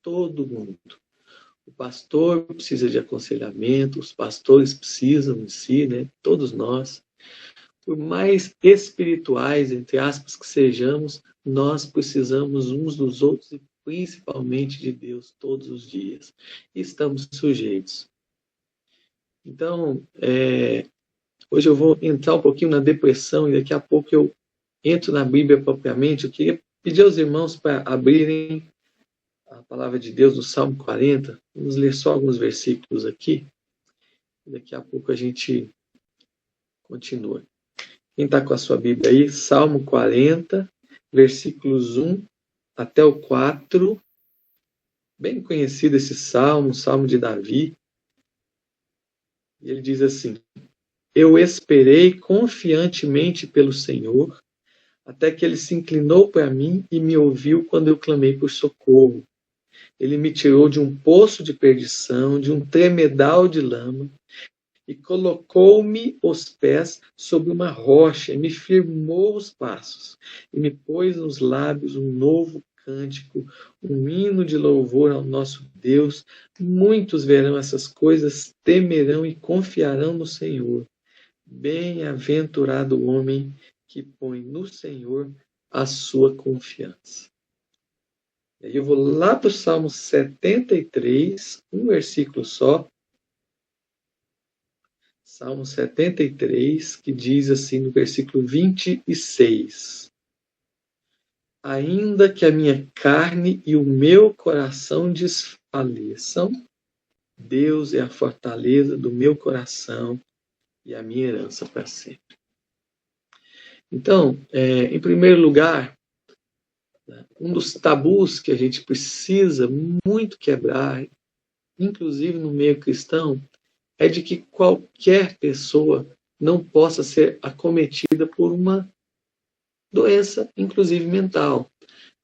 todo mundo. O pastor precisa de aconselhamento, os pastores precisam em si, né? Todos nós. Por mais espirituais, entre aspas, que sejamos, nós precisamos uns dos outros e principalmente de Deus todos os dias. E estamos sujeitos. Então, hoje eu vou entrar um pouquinho na depressão e daqui a pouco eu entro na Bíblia propriamente. Eu queria pedir aos irmãos para abrirem a palavra de Deus no Salmo 40. Vamos ler só alguns versículos aqui. Daqui a pouco a gente continua. Quem está com a sua Bíblia aí? Salmo 40, versículos 1 até o 4. Bem conhecido esse salmo, o salmo de Davi. E ele diz assim: Eu esperei confiantemente pelo Senhor, até que ele se inclinou para mim e me ouviu quando eu clamei por socorro. Ele me tirou de um poço de perdição, de um tremedal de lama, e colocou-me os pés sobre uma rocha, e me firmou os passos, e me pôs nos lábios um novo cântico, um hino de louvor ao nosso Deus. Muitos verão essas coisas, temerão e confiarão no Senhor. Bem-aventurado o homem que põe no Senhor a sua confiança. E aí eu vou lá para o Salmo 73, um versículo só. Salmo 73, que diz assim no versículo 26. Ainda que a minha carne e o meu coração desfaleçam, Deus é a fortaleza do meu coração e a minha herança para sempre. Então, em primeiro lugar, um dos tabus que a gente precisa muito quebrar, inclusive no meio cristão, é de que qualquer pessoa não possa ser acometida por uma doença, inclusive mental.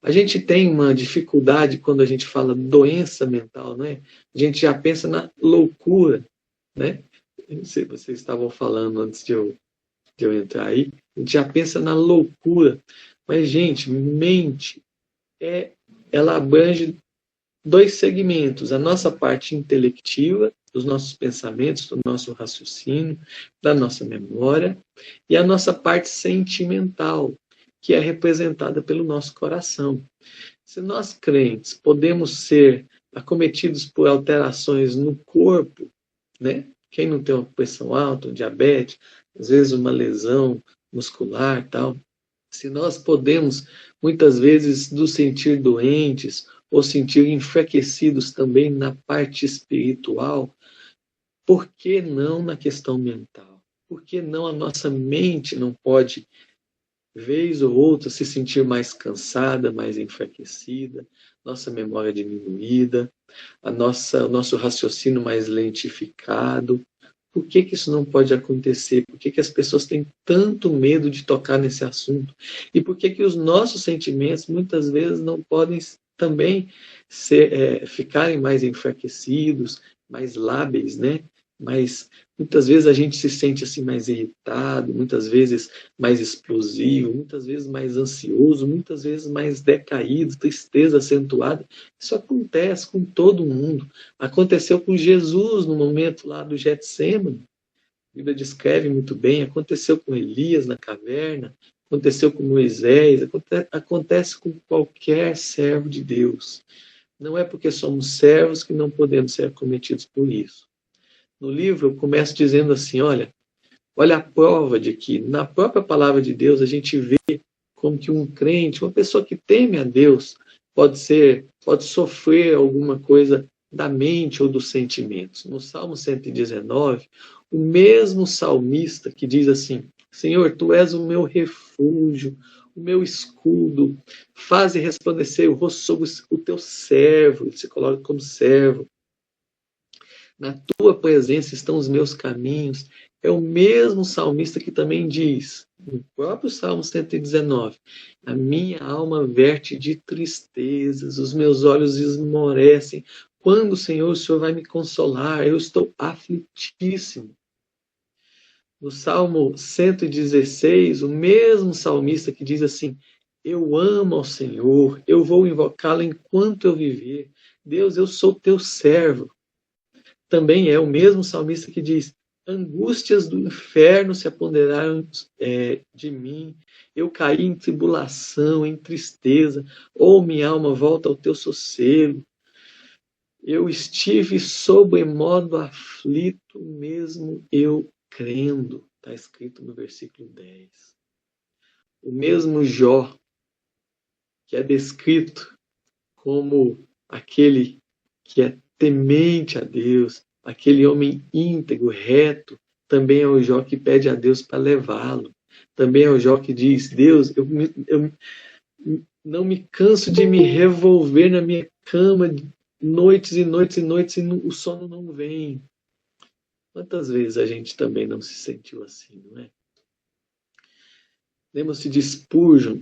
A gente tem uma dificuldade quando a gente fala doença mental, né? A gente já pensa na loucura, né? Não sei se vocês estavam falando antes de eu entrar aí. A gente já pensa na loucura. Mas, gente, mente, ela abrange dois segmentos: a nossa parte intelectiva, dos nossos pensamentos, do nosso raciocínio, da nossa memória, e a nossa parte sentimental, que é representada pelo nosso coração. Se nós crentes podemos ser acometidos por alterações no corpo, né? Quem não tem uma pressão alta, um diabetes, às vezes uma lesão muscular, tal. Se nós podemos, muitas vezes, nos sentir doentes ou sentir enfraquecidos também na parte espiritual, por que não na questão mental? Por que não a nossa mente não pode, vez ou outra, se sentir mais cansada, mais enfraquecida, nossa memória diminuída, o nosso raciocínio mais lentificado? Por que isso não pode acontecer? Por que as pessoas têm tanto medo de tocar nesse assunto? E por que os nossos sentimentos muitas vezes não podem também ficarem mais enfraquecidos, mais lábeis, né? Mas muitas vezes a gente se sente assim mais irritado, muitas vezes mais explosivo, muitas vezes mais ansioso, muitas vezes mais decaído, tristeza acentuada. Isso acontece com todo mundo. Aconteceu com Jesus no momento lá do Getsêmani. A Bíblia descreve muito bem. Aconteceu com Elias na caverna, aconteceu com Moisés, acontece com qualquer servo de Deus. Não é porque somos servos que não podemos ser acometidos por isso. No livro eu começo dizendo assim, olha a prova de que na própria palavra de Deus a gente vê como que um crente, uma pessoa que teme a Deus, pode sofrer alguma coisa da mente ou dos sentimentos. No Salmo 119, o mesmo salmista que diz assim: Senhor, Tu és o meu refúgio, o meu escudo, faze resplandecer o rosto sobre o Teu servo. Ele se coloca como servo. Na Tua presença estão os meus caminhos. É o mesmo salmista que também diz, no próprio Salmo 119, a minha alma verte de tristezas, os meus olhos esmorecem. Quando, Senhor, o Senhor vai me consolar? Eu estou aflitíssimo. No Salmo 116, o mesmo salmista que diz assim: eu amo ao Senhor, eu vou invocá-lo enquanto eu viver. Deus, eu sou teu servo. Também é o mesmo salmista que diz: angústias do inferno se apoderaram de mim, eu caí em tribulação, em tristeza, minha alma volta ao teu sossego. Eu estive sobremodo aflito, mesmo eu crendo. Está escrito no versículo 10. O mesmo Jó, que é descrito como aquele que é temente a Deus, aquele homem íntegro, reto, também é o Jó que pede a Deus para levá-lo. Também é o Jó que diz: Deus, eu não me canso de me revolver na minha cama noites e noites e noites e o sono não vem. Quantas vezes a gente também não se sentiu assim, não é? Lembra-se de Spurgeon.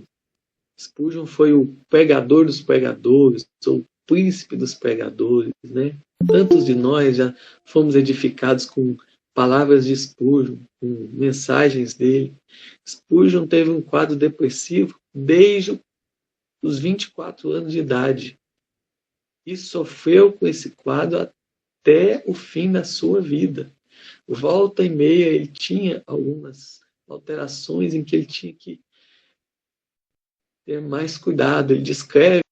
Spurgeon foi o pregador dos pregadores, ou príncipe dos pregadores, né? Tantos de nós já fomos edificados com palavras de Spurgeon, com mensagens dele. Spurgeon teve um quadro depressivo desde os 24 anos de idade e sofreu com esse quadro até o fim da sua vida. Volta e meia ele tinha algumas alterações em que ele tinha que ter mais cuidado. Ele descreve.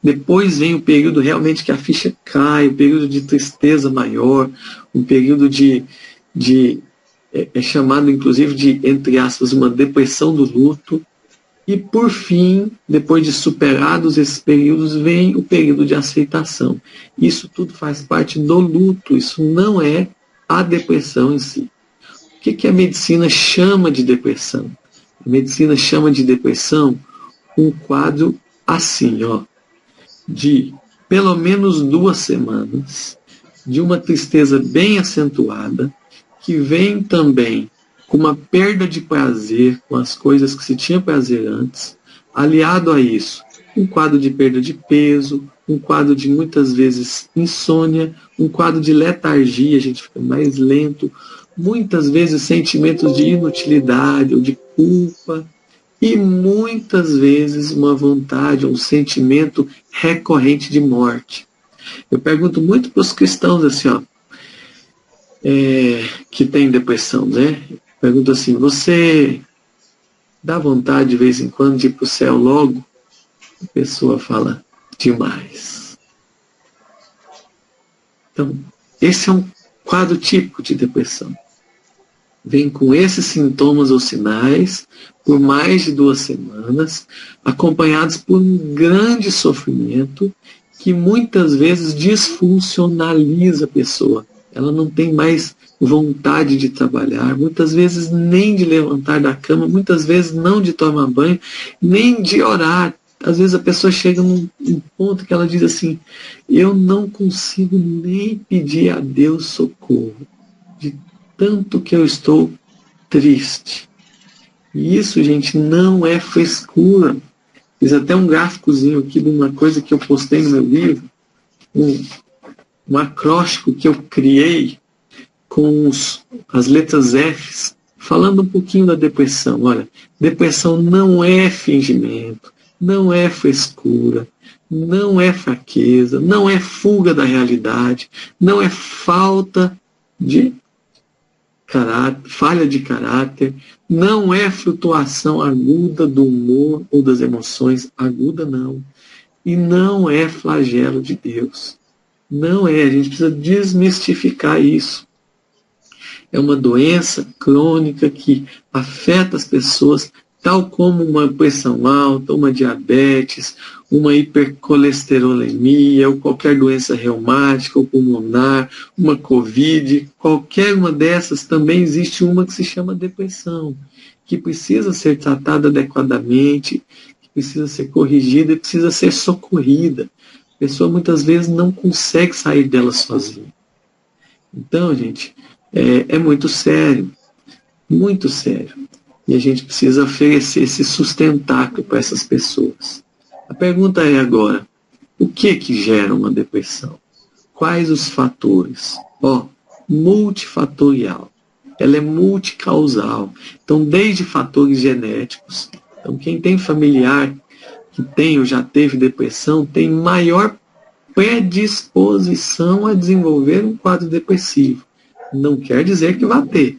Depois vem o período realmente que a ficha cai, o período de tristeza maior, um período é chamado inclusive de, entre aspas, uma depressão do luto. E por fim, depois de superados esses períodos, vem o período de aceitação. Isso tudo faz parte do luto, isso não é a depressão em si. O que a medicina chama de depressão? A medicina chama de depressão um quadro assim, de pelo menos 2 semanas, de uma tristeza bem acentuada, que vem também com uma perda de prazer com as coisas que se tinha prazer antes, aliado a isso, um quadro de perda de peso, um quadro de muitas vezes insônia, um quadro de letargia, a gente fica mais lento, muitas vezes sentimentos de inutilidade ou de culpa, e muitas vezes uma vontade, um sentimento recorrente de morte. Eu pergunto muito para os cristãos assim, que têm depressão, né? Pergunto assim: você dá vontade de vez em quando de ir para o céu logo? A pessoa fala: demais. Então, esse é um quadro típico de depressão. Vem com esses sintomas ou sinais por mais de 2 semanas, acompanhados por um grande sofrimento que muitas vezes disfuncionaliza a pessoa. Ela não tem mais vontade de trabalhar, muitas vezes nem de levantar da cama, muitas vezes não de tomar banho, nem de orar. Às vezes a pessoa chega num ponto que ela diz assim: eu não consigo nem pedir a Deus socorro, de tanto que eu estou triste. E isso, gente, não é frescura. Fiz até um gráficozinho aqui de uma coisa que eu postei no meu livro, um acróstico que eu criei com as letras Fs, falando um pouquinho da depressão. Olha, depressão não é fingimento, não é frescura, não é fraqueza, não é fuga da realidade, não é falta de caráter, falha de caráter, não é flutuação aguda do humor ou das emoções, aguda não, e não é flagelo de Deus. Não é, a gente precisa desmistificar isso. É uma doença crônica que afeta as pessoas, tal como uma pressão alta, uma diabetes, uma hipercolesterolemia, ou qualquer doença reumática ou pulmonar, uma Covid, qualquer uma dessas, também existe uma que se chama depressão, que precisa ser tratada adequadamente, que precisa ser corrigida e precisa ser socorrida. A pessoa muitas vezes não consegue sair dela sozinha. Então, gente, é muito sério, muito sério. E a gente precisa oferecer esse sustentáculo para essas pessoas. A pergunta é agora: o que gera uma depressão? Quais os fatores? Multifatorial. Ela é multicausal. Então, desde fatores genéticos. Então, quem tem familiar que tem ou já teve depressão tem maior predisposição a desenvolver um quadro depressivo. Não quer dizer que vai ter,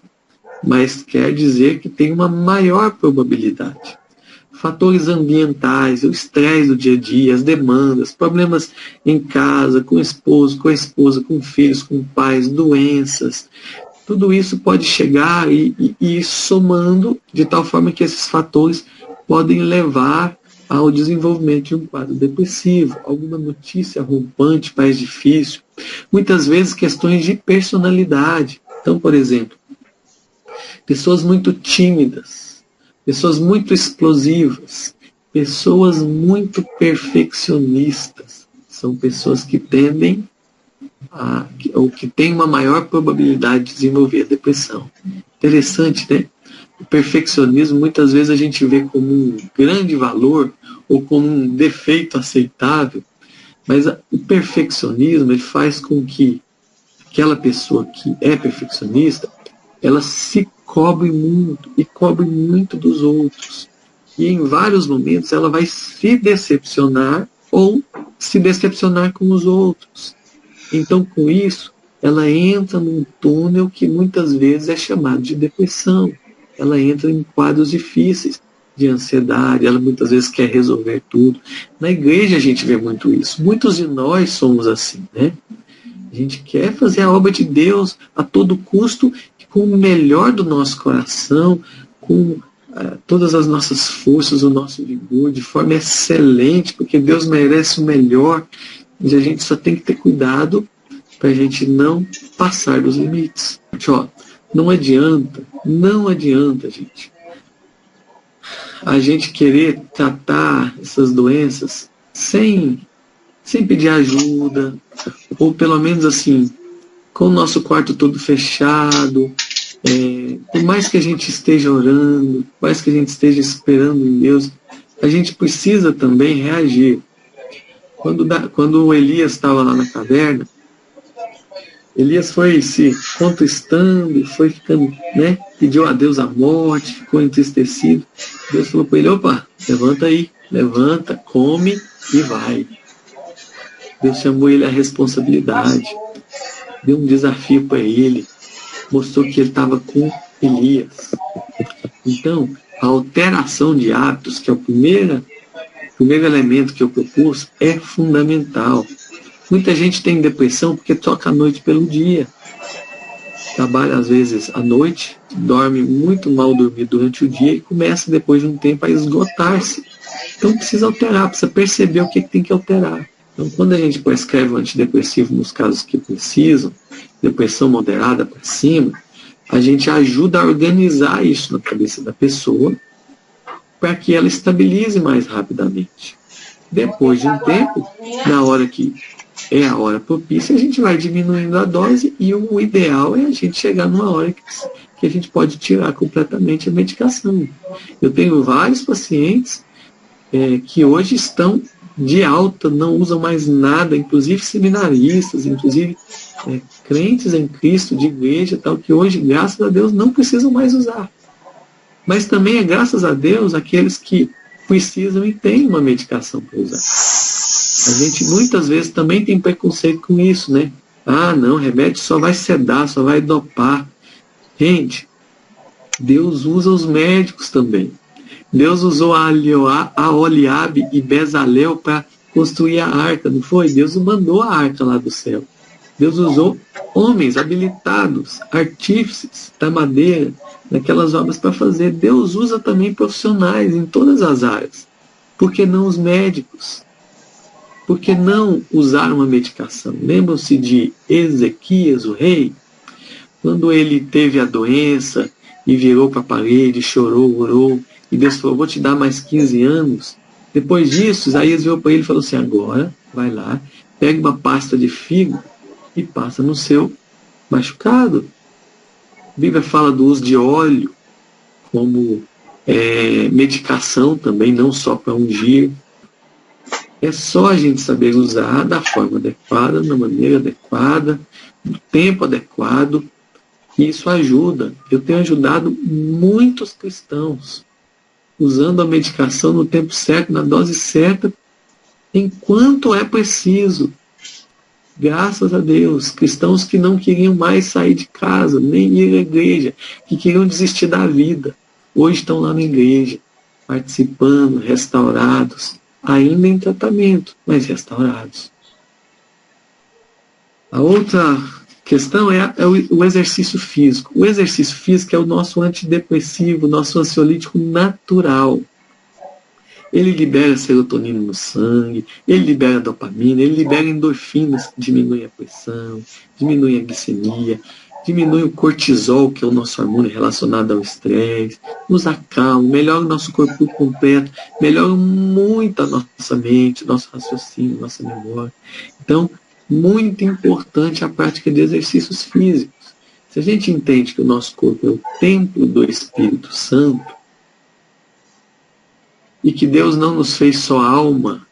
mas quer dizer que tem uma maior probabilidade. Fatores ambientais, o estresse do dia a dia, as demandas, problemas em casa, com o esposo, com a esposa, com filhos, com pais, doenças, tudo isso pode chegar e ir somando de tal forma que esses fatores podem levar ao desenvolvimento de um quadro depressivo, alguma notícia rompante, mais difícil, muitas vezes questões de personalidade. Então, por exemplo, pessoas muito tímidas, pessoas muito explosivas, pessoas muito perfeccionistas, são pessoas que tendem ou que têm uma maior probabilidade de desenvolver a depressão. Interessante, né? O perfeccionismo muitas vezes a gente vê como um grande valor ou como um defeito aceitável, mas o perfeccionismo ele faz com que aquela pessoa que é perfeccionista, ela se cobre muito e cobre muito dos outros. E em vários momentos ela vai se decepcionar ou se decepcionar com os outros. Então, com isso, ela entra num túnel que muitas vezes é chamado de depressão. Ela entra em quadros difíceis de ansiedade, ela muitas vezes quer resolver tudo. Na igreja a gente vê muito isso. Muitos de nós somos assim, né? A gente quer fazer a obra de Deus a todo custo, com o melhor do nosso coração, com todas as nossas forças, o nosso vigor, de forma excelente, porque Deus merece o melhor. E a gente só tem que ter cuidado para a gente não passar dos limites. Não adianta, gente, a gente querer tratar essas doenças sem pedir ajuda, ou pelo menos assim, com o nosso quarto todo fechado, por mais que a gente esteja orando, por mais que a gente esteja esperando em Deus, a gente precisa também reagir. Quando o Elias estava lá na caverna, Elias foi se contristando, foi ficando, né? Pediu a Deus a morte, ficou entristecido. Deus falou para ele: opa, levanta aí, levanta, come e vai. Deus chamou ele à responsabilidade, deu um desafio para ele, mostrou que ele estava com Elias. Então, a alteração de hábitos, que é o primeiro elemento que eu propus, é fundamental. Muita gente tem depressão porque troca a noite pelo dia. Trabalha às vezes à noite, dorme muito mal dormido durante o dia e começa depois de um tempo a esgotar-se. Então precisa alterar, precisa perceber o que tem que alterar. Então quando a gente prescreve um antidepressivo nos casos que precisam, depressão moderada para cima, a gente ajuda a organizar isso na cabeça da pessoa para que ela estabilize mais rapidamente. Depois de um tempo, na hora que é a hora propícia, a gente vai diminuindo a dose e o ideal é a gente chegar numa hora que a gente pode tirar completamente a medicação. Eu tenho vários pacientes que hoje estão de alta, não usam mais nada, inclusive seminaristas, inclusive crentes em Cristo, de igreja, tal, que hoje, graças a Deus, não precisam mais usar. Mas também é graças a Deus aqueles que precisam e têm uma medicação para usar. A gente muitas vezes também tem preconceito com isso, né? Ah, não, remédio só vai sedar, só vai dopar. Gente, Deus usa os médicos também. Deus usou a Oliabe e Bezalel para construir a arca, não foi? Deus mandou a arca lá do céu. Deus usou homens habilitados, artífices da madeira, naquelas obras para fazer. Deus usa também profissionais em todas as áreas. Por que não os médicos? Por que não usar uma medicação? Lembram-se de Ezequias, o rei? Quando ele teve a doença e virou para a parede, chorou, orou, e Deus falou: vou te dar mais 15 anos. Depois disso, Isaías virou para ele e falou assim: agora, vai lá, pega uma pasta de figo e passa no seu machucado. A Bíblia fala do uso de óleo como medicação também, não só para ungir. É só a gente saber usar da forma adequada, da maneira adequada, no tempo adequado, e isso ajuda. Eu tenho ajudado muitos cristãos usando a medicação no tempo certo, na dose certa, enquanto é preciso. Graças a Deus, cristãos que não queriam mais sair de casa, nem ir à igreja, que queriam desistir da vida, hoje estão lá na igreja, participando, restaurados, ainda em tratamento, mas restaurados. A outra questão é o exercício físico. O exercício físico é o nosso antidepressivo, nosso ansiolítico natural. Ele libera serotonina no sangue, ele libera dopamina, ele libera endorfinas, que diminuem a pressão, diminui a glicemia, diminui o cortisol, que é o nosso hormônio relacionado ao estresse, nos acalma, melhora o nosso corpo por completo, melhora muito a nossa mente, nosso raciocínio, nossa memória. Então, muito importante a prática de exercícios físicos. Se a gente entende que o nosso corpo é o templo do Espírito Santo, e que Deus não nos fez só alma,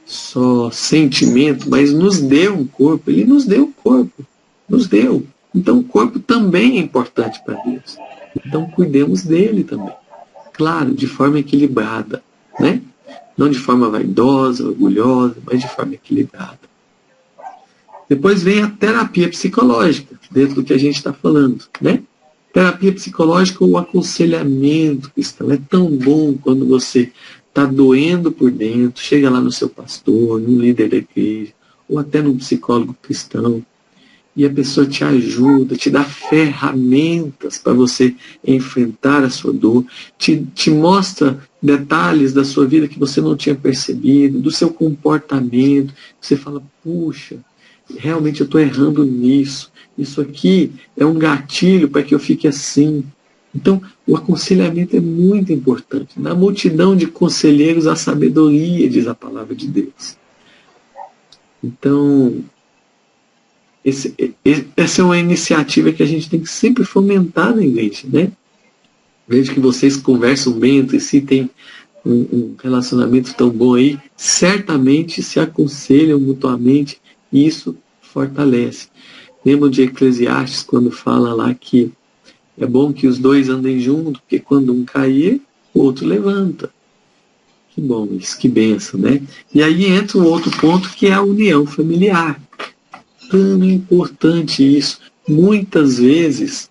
só sentimento, mas nos deu um corpo, Ele nos deu o corpo, nos deu. Então o corpo também é importante para Deus. Então cuidemos dele também. Claro, de forma equilibrada, né? Não de forma vaidosa, orgulhosa, mas de forma equilibrada. Depois vem a terapia psicológica, dentro do que a gente está falando, né? Terapia psicológica ou aconselhamento cristão. É tão bom quando você está doendo por dentro, chega lá no seu pastor, no líder da igreja, ou até num psicólogo cristão, e a pessoa te ajuda, te dá ferramentas para você enfrentar a sua dor, te mostra detalhes da sua vida que você não tinha percebido, do seu comportamento. Você fala, puxa, realmente eu estou errando nisso. Isso aqui é um gatilho para que eu fique assim. Então, o aconselhamento é muito importante. Na multidão de conselheiros, há sabedoria, diz a palavra de Deus. Então, essa é uma iniciativa que a gente tem que sempre fomentar na igreja, né? Vejo que vocês conversam bem entre si, tem um relacionamento tão bom aí, certamente se aconselham mutuamente, e isso fortalece. Lembram de Eclesiastes, quando fala lá que é bom que os dois andem juntos, porque quando um cair, o outro levanta. Que bom isso, que benção, né? E aí entra um outro ponto, que é a união familiar. Tão importante isso. Muitas vezes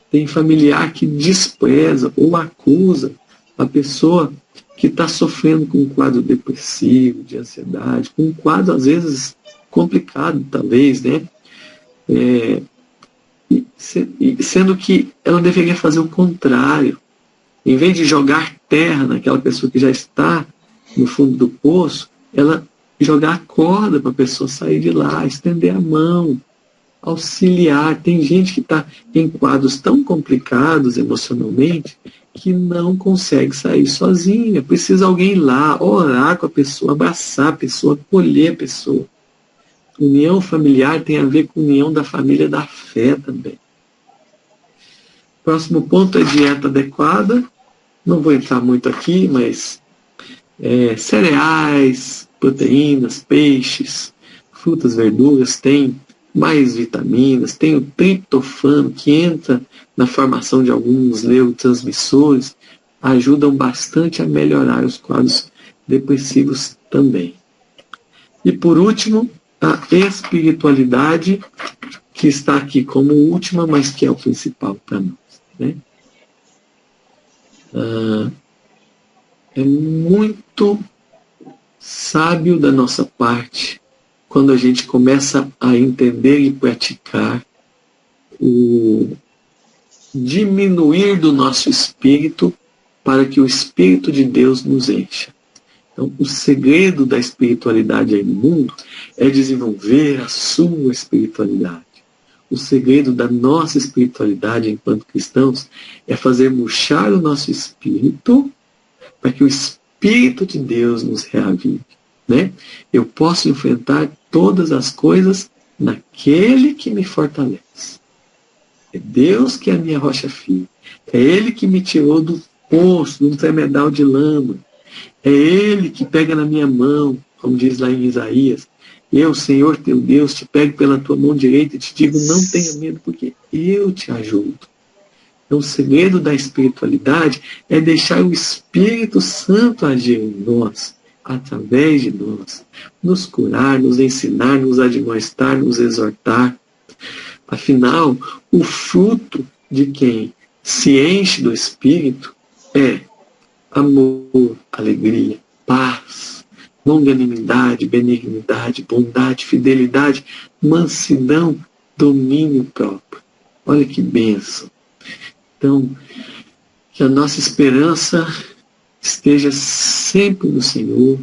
tem familiar que despreza ou acusa a pessoa que está sofrendo com um quadro depressivo, de ansiedade, com um quadro às vezes complicado, talvez, né? Sendo que ela deveria fazer o contrário. Em vez de jogar terra naquela pessoa que já está no fundo do poço, ela jogar a corda para a pessoa sair de lá, estender a mão, auxiliar. Tem gente que está em quadros tão complicados emocionalmente que não consegue sair sozinha. Precisa alguém ir lá, orar com a pessoa, abraçar a pessoa, acolher a pessoa. União familiar tem a ver com união da família da fé também. Próximo ponto é dieta adequada. Não vou entrar muito aqui, mas cereais, proteínas, peixes, frutas, verduras, tem mais vitaminas, tem o triptofano, que entra na formação de alguns neurotransmissores, ajudam bastante a melhorar os quadros depressivos também. E por último, a espiritualidade, que está aqui como última, mas que é o principal para nós, né? É muito sábio da nossa parte quando a gente começa a entender e praticar o diminuir do nosso espírito para que o Espírito de Deus nos encha. Então, o segredo da espiritualidade aí no mundo é desenvolver a sua espiritualidade. O segredo da nossa espiritualidade enquanto cristãos é fazer murchar o nosso espírito para que o Espírito de Deus nos reavive, né? Eu posso enfrentar todas as coisas naquele que me fortalece. É Deus que é a minha rocha firme. É Ele que me tirou do poço, de um tremedal de lama. É Ele que pega na minha mão, como diz lá em Isaías. Eu, Senhor teu Deus, te pego pela tua mão direita e te digo, não tenha medo, porque eu te ajudo. Então, o segredo da espiritualidade é deixar o Espírito Santo agir em nós através de nós, nos curar, nos ensinar, nos admoestar, nos exortar. Afinal, o fruto de quem se enche do Espírito é amor, alegria, paz, longanimidade, benignidade, bondade, fidelidade, mansidão, domínio próprio. Olha que bênção. Então, que a nossa esperança esteja sempre no Senhor,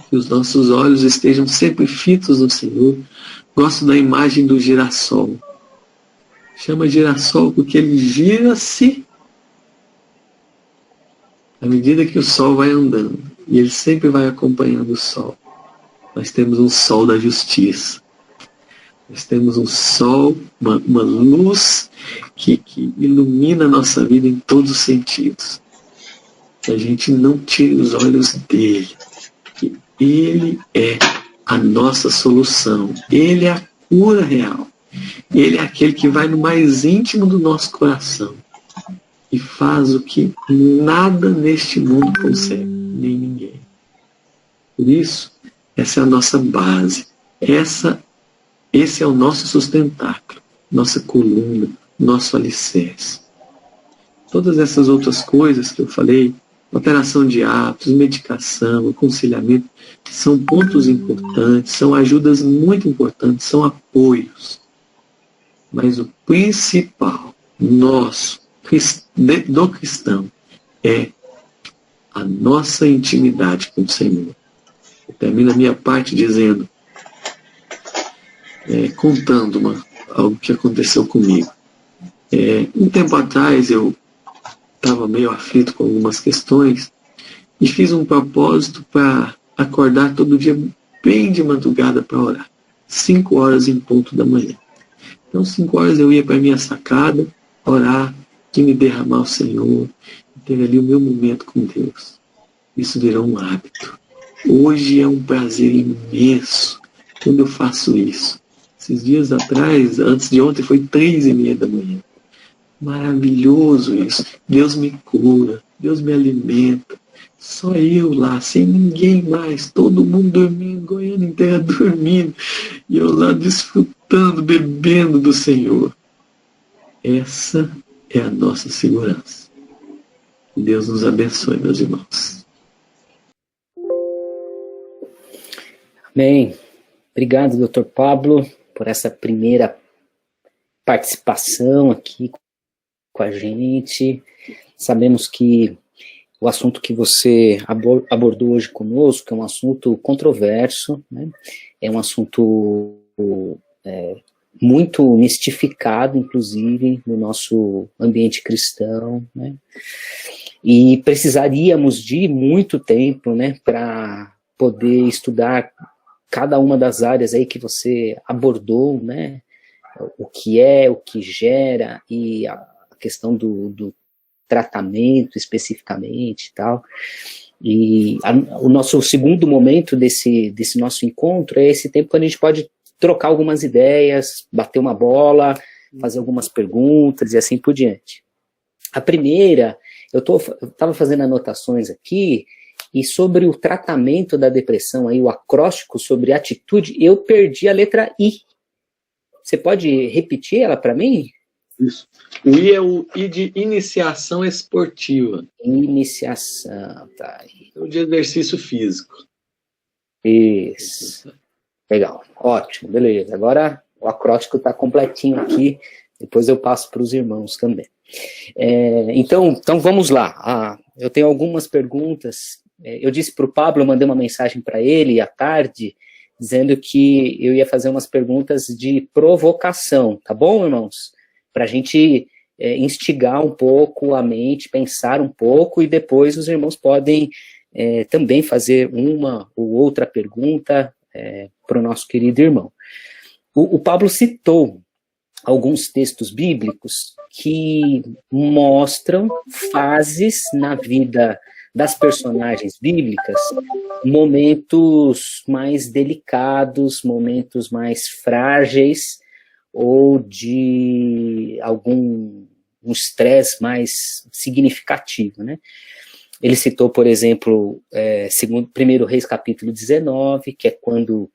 que os nossos olhos estejam sempre fitos no Senhor. Gosto da imagem do girassol. Chama girassol porque ele gira-se à medida que o sol vai andando. E ele sempre vai acompanhando o sol. Nós temos um sol da justiça. Nós temos um sol, uma luz que ilumina a nossa vida em todos os sentidos. Que a gente não tire os olhos dele. Que ele é a nossa solução. Ele é a cura real. Ele é aquele que vai no mais íntimo do nosso coração e faz o que nada neste mundo consegue, nem ninguém. Por isso, essa é a nossa base. Esse é o nosso sustentáculo, nossa coluna, nosso alicerce. Todas essas outras coisas que eu falei, alteração de hábitos, medicação, aconselhamento, são pontos importantes, são ajudas muito importantes, são apoios. Mas o principal, nosso, do cristão, é a nossa intimidade com o Senhor. Eu termino a minha parte dizendo, contando algo que aconteceu comigo. Um tempo atrás eu estava meio aflito com algumas questões e fiz um propósito para acordar todo dia bem de madrugada para orar. 5 horas em ponto da manhã. Então 5 horas eu ia para a minha sacada orar, de me derramar ao Senhor, ter ali o meu momento com Deus. Isso virou um hábito. Hoje é um prazer imenso quando eu faço isso. Esses dias atrás, antes de ontem, foi 3:30 da manhã. Maravilhoso isso. Deus me cura, Deus me alimenta. Só eu lá, sem ninguém mais, todo mundo dormindo, Goiânia inteira dormindo, e eu lá desfrutando, bebendo do Senhor. Essa é a nossa segurança. Deus nos abençoe, meus irmãos. Amém. Obrigado, Dr. Pablo, por essa primeira participação aqui com a gente. Sabemos que o assunto que você abordou hoje conosco é um assunto controverso, né? É um assunto muito mistificado, inclusive, no nosso ambiente cristão, né? E precisaríamos de muito tempo, né, para poder estudar cada uma das áreas aí que você abordou, né? O que gera, e a questão do tratamento especificamente e tal. E o nosso segundo momento desse nosso encontro é esse tempo que a gente pode trocar algumas ideias, bater uma bola, fazer algumas perguntas e assim por diante. A primeira, eu estava fazendo anotações aqui, e sobre o tratamento da depressão, aí, o acróstico sobre atitude, eu perdi a letra I. Você pode repetir ela para mim? Isso. O I é o I de iniciação esportiva. Iniciação, tá. É o de exercício físico. Isso. Legal, ótimo, beleza. Agora o acróstico está completinho aqui, depois eu passo para os irmãos também. Então vamos lá. Eu tenho algumas perguntas. Eu disse para o Pablo, eu mandei uma mensagem para ele à tarde, dizendo que eu ia fazer umas perguntas de provocação, tá bom, irmãos? Para a gente instigar um pouco a mente, pensar um pouco, e depois os irmãos podem também fazer uma ou outra pergunta para o nosso querido irmão. O Pablo citou alguns textos bíblicos que mostram fases na vida das personagens bíblicas, momentos mais delicados, momentos mais frágeis, ou de algum estresse mais significativo, né? Ele citou, por exemplo, segundo 1 Reis capítulo 19, que é quando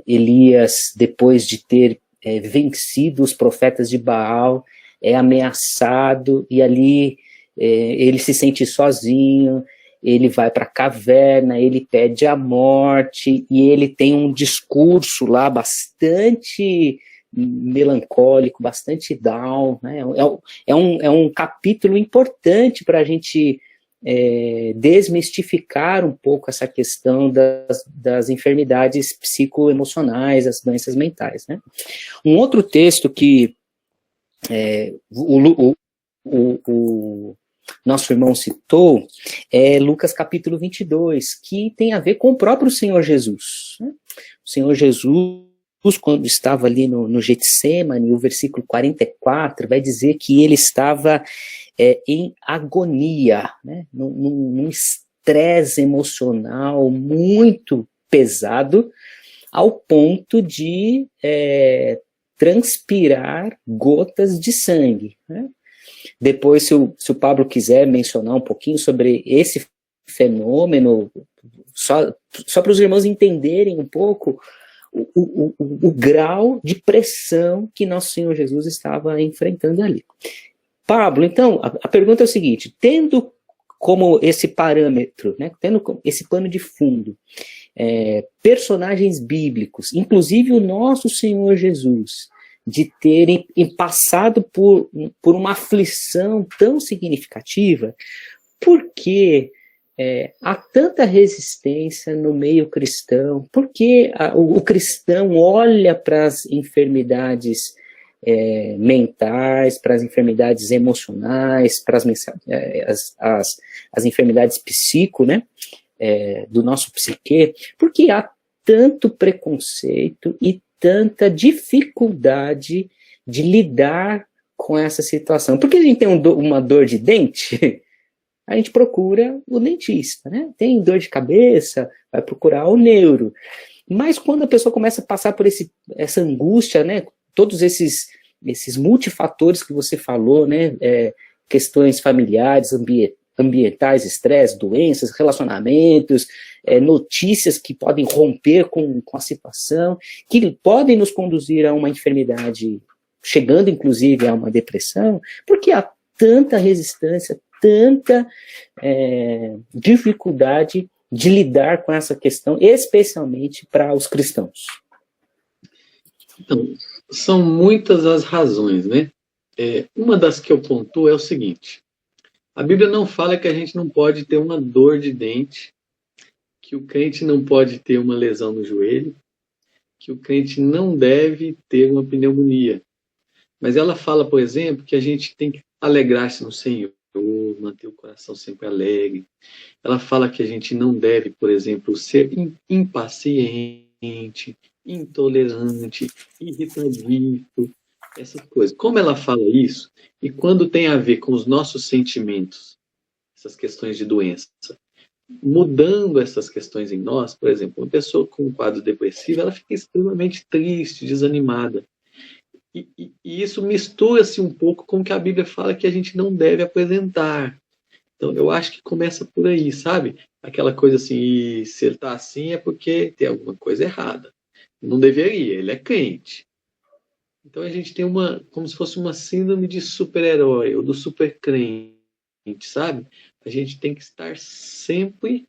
Elias, depois de ter vencido os profetas de Baal, é ameaçado, e ali ele se sente sozinho, ele vai para a caverna, ele pede a morte, e ele tem um discurso lá bastante melancólico, bastante down, né? É um capítulo importante para a gente desmistificar um pouco essa questão das enfermidades psicoemocionais, as doenças mentais, né? Um outro texto que o nosso irmão citou é Lucas capítulo 22, que tem a ver com o próprio Senhor Jesus, né? O Senhor Jesus, quando estava ali no Getsemane, o versículo 44 vai dizer que ele estava em agonia, né? Num estresse emocional muito pesado, ao ponto de transpirar gotas de sangue, né? Depois, se o Pablo quiser mencionar um pouquinho sobre esse fenômeno, só para os irmãos entenderem um pouco o grau de pressão que nosso Senhor Jesus estava enfrentando ali. Pablo, então, a pergunta é o seguinte: tendo como esse parâmetro, né, tendo esse pano de fundo, personagens bíblicos, inclusive o nosso Senhor Jesus, de terem passado por uma aflição tão significativa, por que há tanta resistência no meio cristão? Por que o cristão olha para as enfermidades mentais, para as enfermidades emocionais, para as enfermidades psico, né, do nosso psique? Por que há tanto preconceito e tanta dificuldade de lidar com essa situação? Porque a gente tem uma dor de dente, a gente procura o dentista, né? Tem dor de cabeça, vai procurar o neuro. Mas quando a pessoa começa a passar por essa angústia, né, todos esses multifatores que você falou, né, questões familiares, ambientais, estresse, doenças, relacionamentos, notícias que podem romper com a situação, que podem nos conduzir a uma enfermidade, chegando inclusive a uma depressão, porque há tanta resistência, tanta dificuldade de lidar com essa questão, especialmente para os cristãos? Então, são muitas as razões, né? Uma das que eu pontuo é o seguinte: a Bíblia não fala que a gente não pode ter uma dor de dente, que o crente não pode ter uma lesão no joelho, que o crente não deve ter uma pneumonia. Mas ela fala, por exemplo, que a gente tem que alegrar-se no Senhor, manter o coração sempre alegre. Ela fala que a gente não deve, por exemplo, ser impaciente, intolerante, irritadiço, essas coisas. Como ela fala isso, e quando tem a ver com os nossos sentimentos, essas questões de doença, mudando essas questões em nós, por exemplo, uma pessoa com um quadro depressivo, ela fica extremamente triste, desanimada. E isso mistura-se um pouco com o que a Bíblia fala que a gente não deve apresentar. Então, eu acho que começa por aí, sabe? Aquela coisa assim, se ele está assim é porque tem alguma coisa errada. Não deveria, ele é crente. Então, a gente tem como se fosse uma síndrome de super-herói ou do super-crente, sabe? A gente tem que estar sempre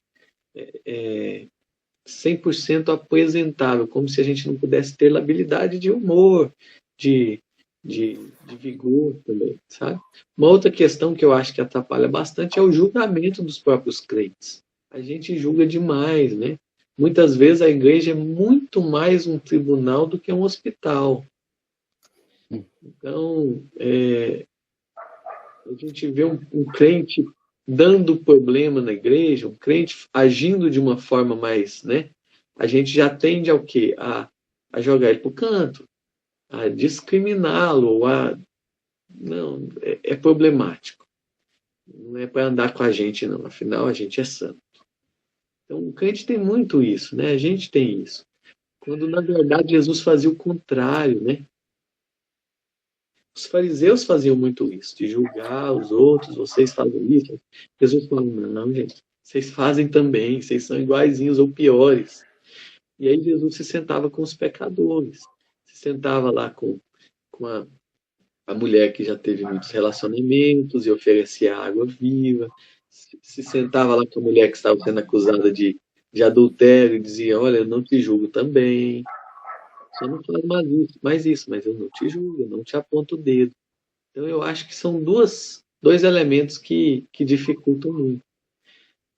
100% apresentável, como se a gente não pudesse ter habilidade de humor, de vigor também, sabe? Uma outra questão que eu acho que atrapalha bastante é o julgamento dos próprios crentes. A gente julga demais, né? Muitas vezes a igreja é muito mais um tribunal do que um hospital. Então, a gente vê um crente dando problema na igreja, um crente agindo de uma forma mais, né? A gente já tende ao quê? A jogar ele para o canto, a discriminá-lo, não, é problemático. Não é para andar com a gente, não. Afinal, a gente é santo. Então, o crente tem muito isso, né? A gente tem isso. Quando, na verdade, Jesus fazia o contrário, né? Os fariseus faziam muito isso, de julgar os outros, vocês fazem isso. Jesus falou, não, gente, vocês fazem também, vocês são iguaizinhos ou piores. E aí Jesus se sentava com os pecadores, se sentava lá com a mulher que já teve muitos relacionamentos e oferecia água viva, se sentava lá com a mulher que estava sendo acusada de adultério e dizia, olha, eu não te julgo também, só não faz mais isso, mas eu não te julgo, eu não te aponto o dedo. Então eu acho que são dois elementos que dificultam muito.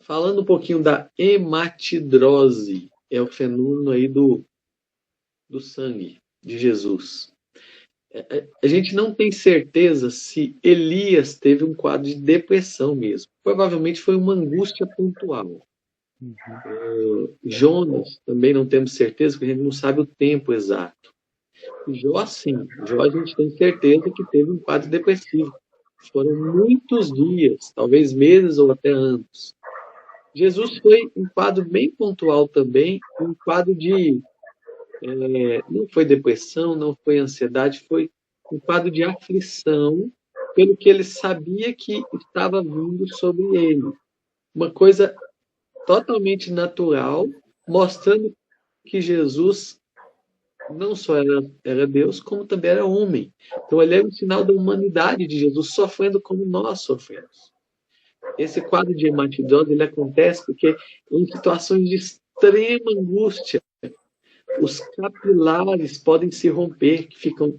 Falando um pouquinho da hematidrose, é o fenômeno aí do sangue de Jesus. A gente não tem certeza se Elias teve um quadro de depressão mesmo. Provavelmente foi uma angústia pontual. Jonas, também não temos certeza, porque a gente não sabe o tempo exato. Jó, sim. Jó, a gente tem certeza que teve um quadro depressivo. Foram muitos dias, talvez meses ou até anos. Jesus foi um quadro bem pontual também, um quadro de... não foi depressão, não foi ansiedade, foi um quadro de aflição, pelo que ele sabia que estava vindo sobre ele. Uma coisa totalmente natural, mostrando que Jesus não só era Deus, como também era homem. Então ele é um sinal da humanidade de Jesus, sofrendo como nós sofremos. Esse quadro de hematidrose, ele acontece porque em situações de extrema angústia, os capilares podem se romper, que ficam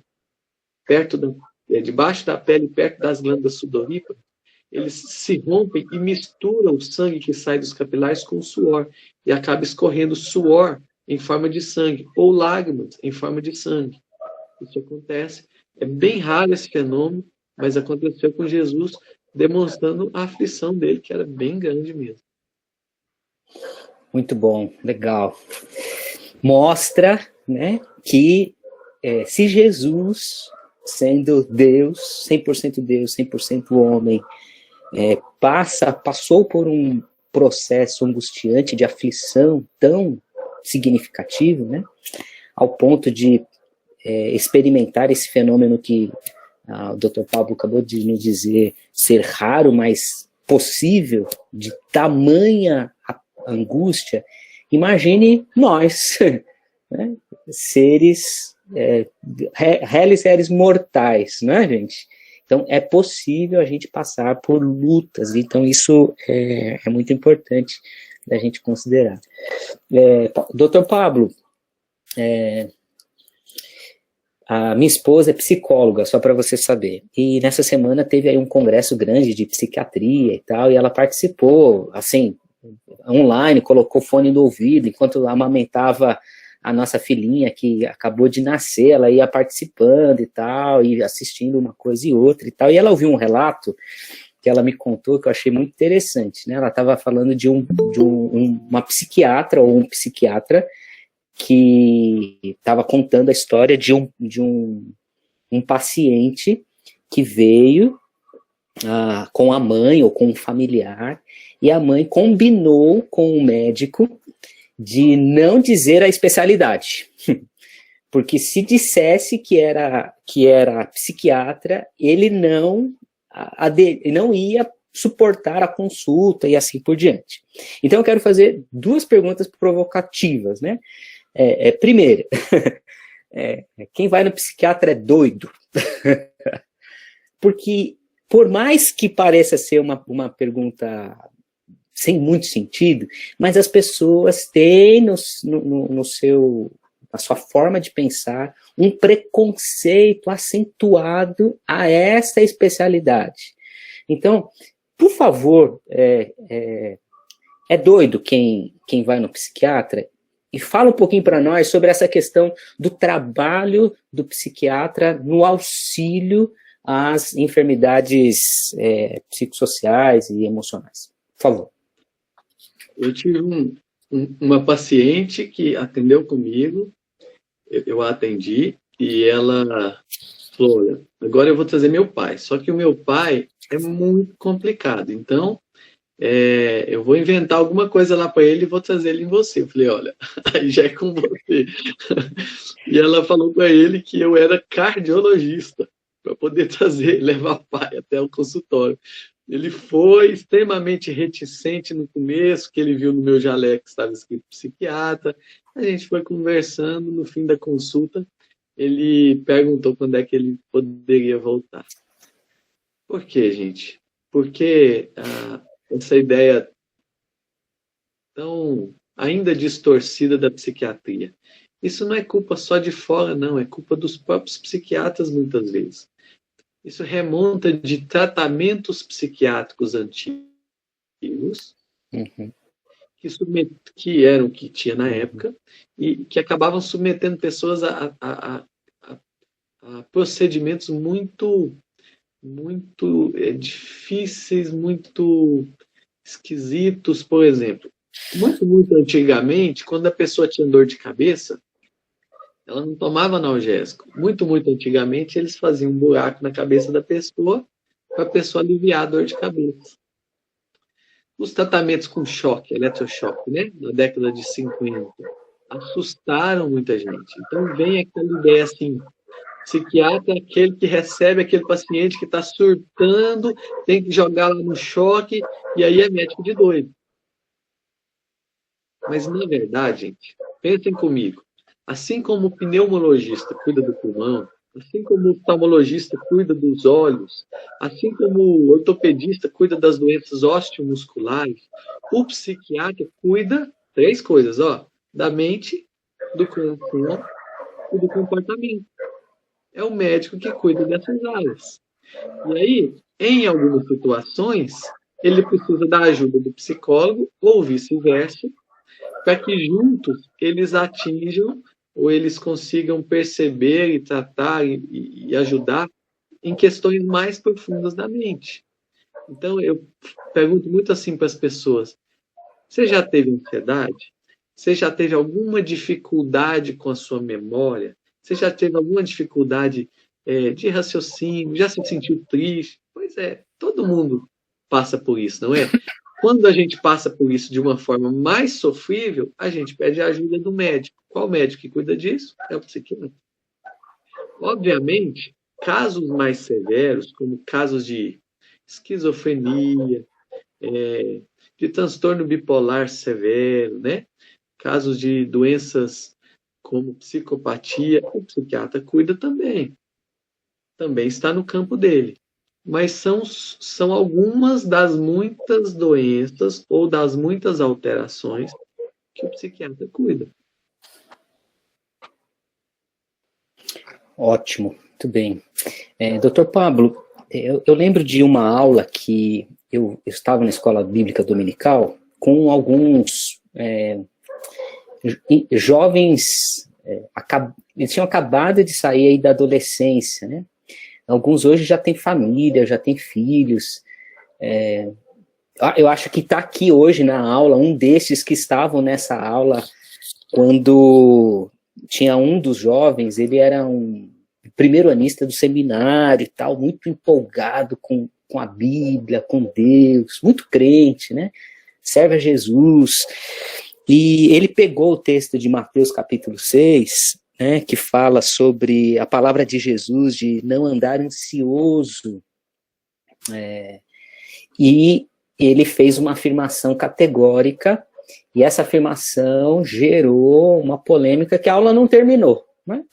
debaixo da pele, perto das glândulas sudoríparas, eles se rompem e misturam o sangue que sai dos capilares com o suor, e acaba escorrendo suor em forma de sangue, ou lágrimas em forma de sangue. Isso acontece. É bem raro esse fenômeno, mas aconteceu com Jesus, demonstrando a aflição dele, que era bem grande mesmo. Muito bom, legal. Mostra, né, que se Jesus, sendo Deus, 100% homem, passou por um processo angustiante de aflição tão significativo, né, ao ponto de experimentar esse fenômeno que o Dr. Pablo acabou de nos dizer ser raro, mas possível, de tamanha angústia. Imagine nós, né, seres, seres mortais, né, gente? Então, é possível a gente passar por lutas, então isso é muito importante da gente considerar. Dr. Pablo, a minha esposa é psicóloga, só para você saber, e nessa semana teve aí um congresso grande de psiquiatria e tal, e ela participou, assim, online, colocou fone no ouvido, enquanto amamentava a nossa filhinha que acabou de nascer, ela ia participando e tal, e assistindo uma coisa e outra e tal, e ela ouviu um relato que ela me contou, que eu achei muito interessante, né? Ela estava falando de uma psiquiatra ou um psiquiatra que estava contando a história de um paciente que veio com a mãe ou com um familiar, e a mãe combinou com o médico de não dizer a especialidade, porque se dissesse que era psiquiatra, ele não ia suportar a consulta e assim por diante. Então eu quero fazer duas perguntas provocativas, né? Primeiro, quem vai no psiquiatra é doido? Porque, por mais que pareça ser uma pergunta sem muito sentido, mas as pessoas têm na sua forma de pensar um preconceito acentuado a essa especialidade. Então, por favor, é doido quem vai no psiquiatra? E fala um pouquinho para nós sobre essa questão do trabalho do psiquiatra no auxílio às enfermidades psicossociais e emocionais. Por favor. Eu tive uma paciente que atendeu comigo, eu a atendi, e ela falou, olha, agora eu vou trazer meu pai, só que o meu pai é muito complicado, então eu vou inventar alguma coisa lá para ele e vou trazer ele em você. Eu falei, olha, aí já é com você. E ela falou para ele que eu era cardiologista. para poder trazer, levar o pai até o consultório. Ele foi extremamente reticente no começo, que ele viu no meu jaleco que estava escrito psiquiatra. A gente foi conversando, no fim da consulta, ele perguntou quando é que ele poderia voltar. Por quê, gente? Porque essa ideia tão ainda distorcida da psiquiatria. Isso não é culpa só de fora, não, é culpa dos próprios psiquiatras muitas vezes. Isso remonta de tratamentos psiquiátricos antigos, que eram o que tinha na época, e que acabavam submetendo pessoas a procedimentos muito difíceis, muito esquisitos. Por exemplo, muito antigamente, quando a pessoa tinha dor de cabeça, ela não tomava analgésico. Muito antigamente, eles faziam um buraco na cabeça da pessoa para a pessoa aliviar a dor de cabeça. Os tratamentos com choque, eletrochoque, né, na década de 50, assustaram muita gente. Então vem aquela ideia assim, psiquiatra é aquele que recebe aquele paciente que está surtando, tem que jogar lá no choque, e aí é médico de doido. Mas, na verdade, gente, pensem comigo. Assim como o pneumologista cuida do pulmão, assim como o oftalmologista cuida dos olhos, assim como o ortopedista cuida das doenças osteomusculares, o psiquiatra cuida 3 coisas, da mente, do coração e do comportamento. É o médico que cuida dessas áreas. E aí, em algumas situações, ele precisa da ajuda do psicólogo ou vice-versa, para que juntos eles atinjam ou eles consigam perceber e tratar e ajudar em questões mais profundas da mente. Então, eu pergunto muito assim para as pessoas: você já teve ansiedade? Você já teve alguma dificuldade com a sua memória? Você já teve alguma dificuldade de raciocínio? Já se sentiu triste? Pois é, todo mundo passa por isso, não é? Quando a gente passa por isso de uma forma mais sofrível, a gente pede a ajuda do médico. Qual médico que cuida disso? É o psiquiatra. Obviamente, casos mais severos, como casos de esquizofrenia, de transtorno bipolar severo, né? Casos de doenças como psicopatia, o psiquiatra cuida também. Também está no campo dele. Mas são algumas das muitas doenças ou das muitas alterações que o psiquiatra cuida. Ótimo, muito bem. Dr. Pablo, eu lembro de uma aula que eu estava na escola bíblica dominical com alguns jovens, eles tinham acabado de sair aí da adolescência, né? Alguns hoje já têm família, já têm filhos. Eu acho que está aqui hoje na aula um desses que estavam nessa aula quando tinha um dos jovens, ele era um primeiro-anista do seminário e tal, muito empolgado com a Bíblia, com Deus, muito crente, né? Serve a Jesus. E ele pegou o texto de Mateus capítulo 6, né, que fala sobre a palavra de Jesus, de não andar ansioso. E ele fez uma afirmação categórica, e essa afirmação gerou uma polêmica que a aula não terminou. Né?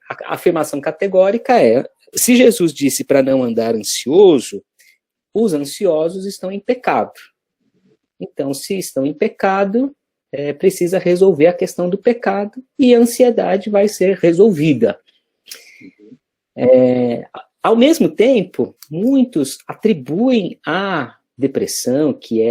A afirmação categórica é: se Jesus disse para não andar ansioso, os ansiosos estão em pecado. Então, se estão em pecado, precisa resolver a questão do pecado e a ansiedade vai ser resolvida. Ao mesmo tempo, muitos atribuem a depressão, que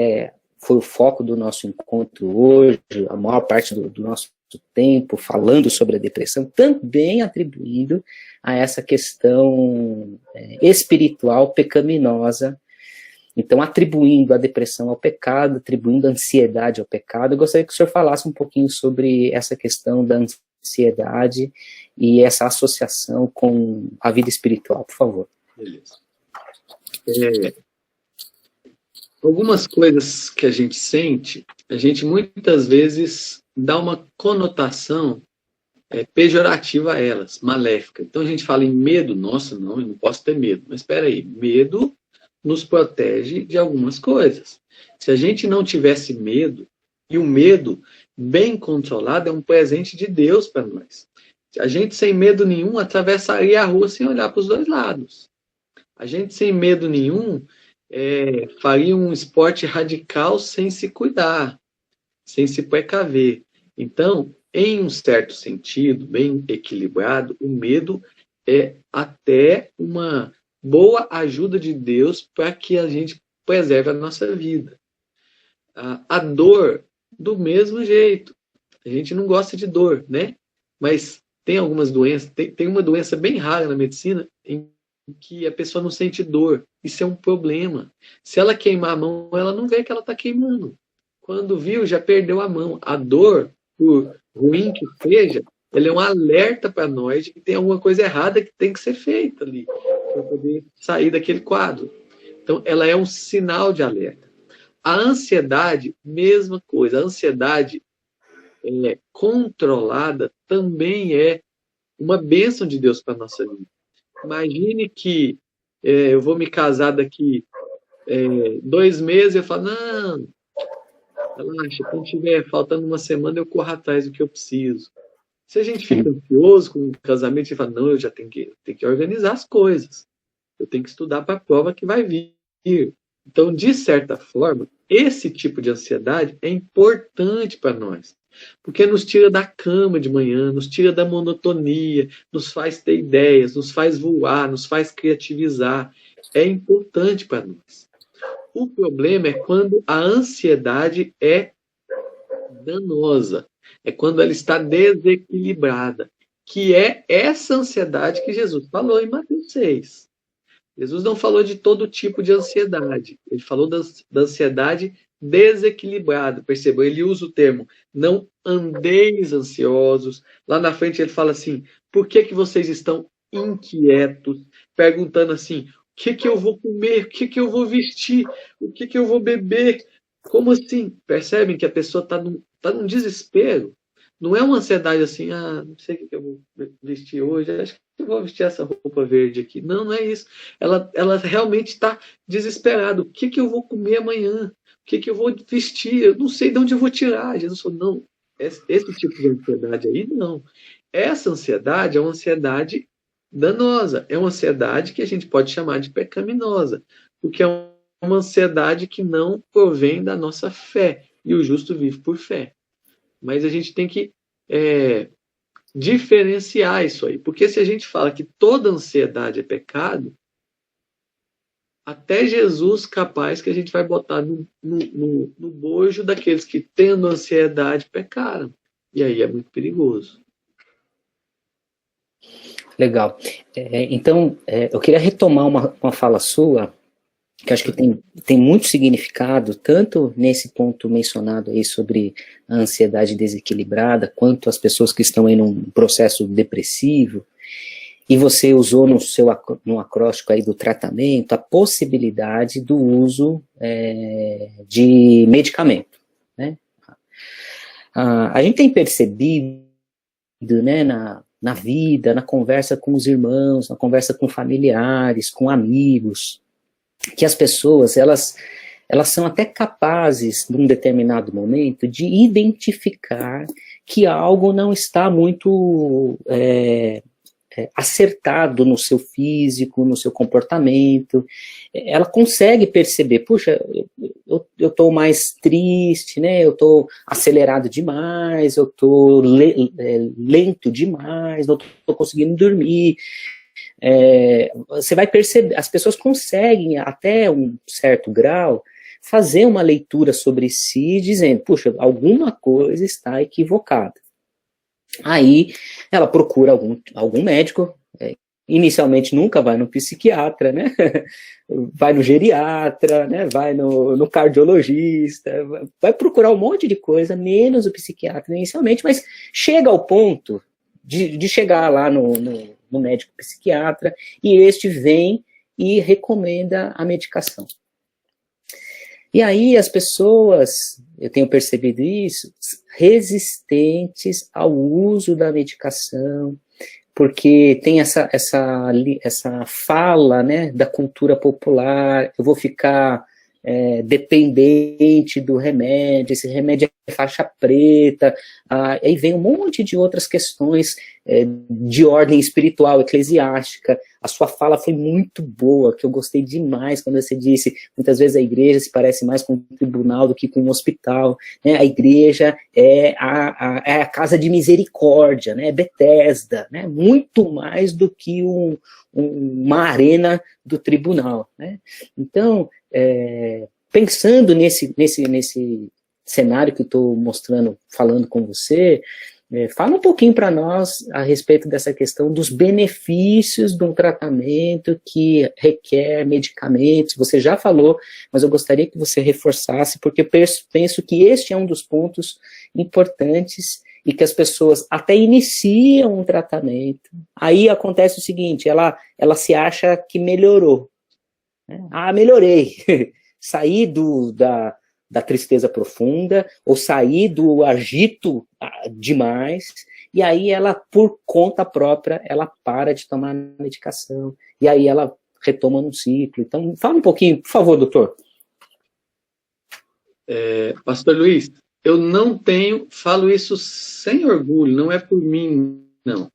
foi o foco do nosso encontro hoje, a maior parte do nosso tempo falando sobre a depressão, também atribuindo a essa questão espiritual pecaminosa. Então, atribuindo a depressão ao pecado, atribuindo a ansiedade ao pecado. Eu gostaria que o senhor falasse um pouquinho sobre essa questão da ansiedade e essa associação com a vida espiritual, por favor. Beleza. Algumas coisas que a gente sente, a gente muitas vezes dá uma conotação pejorativa a elas, maléfica. Então a gente fala em medo, nossa, não, eu não posso ter medo. Mas espera aí, medo nos protege de algumas coisas. Se a gente não tivesse medo, e o medo bem controlado é um presente de Deus para nós. A gente sem medo nenhum atravessaria a rua sem olhar para os dois lados. A gente sem medo nenhum faria um esporte radical sem se cuidar, sem se precaver. Então, em um certo sentido, bem equilibrado, o medo é até uma boa ajuda de Deus para que a gente preserve a nossa vida. A dor, do mesmo jeito. A gente não gosta de dor, né? Mas tem algumas doenças, tem uma doença bem rara na medicina em que a pessoa não sente dor. Isso é um problema. Se ela queimar a mão, ela não vê que ela está queimando. Quando viu, já perdeu a mão. A dor, por ruim que seja, ela é um alerta para nós de que tem alguma coisa errada que tem que ser feita ali, para poder sair daquele quadro. Então, ela é um sinal de alerta. A ansiedade, mesma coisa. A ansiedade controlada também é uma bênção de Deus para a nossa vida. Imagine que eu vou me casar daqui 2 meses e eu falo, não, relaxa, quando tiver faltando uma semana eu corro atrás do que eu preciso. Se a gente fica ansioso com o casamento, a gente fala, não, eu já tenho que organizar as coisas. Eu tenho que estudar para a prova que vai vir. Então, de certa forma, esse tipo de ansiedade é importante para nós. Porque nos tira da cama de manhã, nos tira da monotonia, nos faz ter ideias, nos faz voar, nos faz criativizar. É importante para nós. O problema é quando a ansiedade é danosa. É quando ela está desequilibrada. Que é essa ansiedade que Jesus falou em Mateus 6. Jesus não falou de todo tipo de ansiedade. Ele falou da ansiedade desequilibrada. Percebam, ele usa o termo não andeis ansiosos. Lá na frente ele fala assim, por que vocês estão inquietos? Perguntando assim, o que eu vou comer? O que eu vou vestir? O que eu vou beber? Como assim? Percebem que a pessoa está num desespero? Não é uma ansiedade assim, não sei o que eu vou vestir hoje, acho que eu vou vestir essa roupa verde aqui. Não, não é isso. Ela realmente está desesperada. O que eu vou comer amanhã? O que eu vou vestir? Eu não sei de onde eu vou tirar. Jesus falou, não, esse tipo de ansiedade aí, não. Essa ansiedade é uma ansiedade danosa. É uma ansiedade que a gente pode chamar de pecaminosa, porque é uma ansiedade que não provém da nossa fé. E o justo vive por fé. Mas a gente tem que diferenciar isso aí. Porque se a gente fala que toda ansiedade é pecado, até Jesus capaz que a gente vai botar no bojo daqueles que, tendo ansiedade, pecaram. E aí é muito perigoso. Legal. Então, eu queria retomar uma fala sua, que acho que tem muito significado, tanto nesse ponto mencionado aí sobre a ansiedade desequilibrada, quanto as pessoas que estão em um processo depressivo, e você usou no acróstico aí do tratamento a possibilidade do uso de medicamento, né? A gente tem percebido, né, na vida, na conversa com os irmãos, na conversa com familiares, com amigos, que as pessoas, elas são até capazes, num determinado momento, de identificar que algo não está muito acertado no seu físico, no seu comportamento. Ela consegue perceber, puxa, eu estou mais triste, né? Eu estou acelerado demais, eu estou lento demais, não estou conseguindo dormir. Você vai perceber, as pessoas conseguem, até um certo grau, fazer uma leitura sobre si, dizendo, puxa, alguma coisa está equivocada. Aí ela procura algum médico, inicialmente nunca vai no psiquiatra, né? Vai no geriatra, né? Vai no cardiologista, vai procurar um monte de coisa, menos o psiquiatra inicialmente, mas chega ao ponto de chegar lá no médico psiquiatra, e este vem e recomenda a medicação. E aí as pessoas eu tenho percebido isso, resistentes ao uso da medicação, porque tem essa fala, né, da cultura popular, eu vou ficar dependente do remédio, esse remédio é faixa preta, aí vem um monte de outras questões de ordem espiritual, eclesiástica. A sua fala foi muito boa, que eu gostei demais quando você disse, muitas vezes a igreja se parece mais com um tribunal do que com um hospital, né? A igreja é a casa de misericórdia, né? É Betesda, né? Muito mais do que uma arena do tribunal, né? Então, pensando nesse cenário que eu estou mostrando, falando com você, fala um pouquinho para nós a respeito dessa questão dos benefícios de um tratamento que requer medicamentos. Você já falou, mas eu gostaria que você reforçasse, porque eu penso que este é um dos pontos importantes e que as pessoas até iniciam um tratamento. Aí acontece o seguinte, ela se acha que melhorou. Melhorei. Saí da tristeza profunda, ou sair do agito demais, e aí ela, por conta própria, ela para de tomar medicação, e aí ela retoma num ciclo. Então, fala um pouquinho, por favor, doutor. Pastor Luiz, eu não falo isso sem orgulho, não é por mim, não.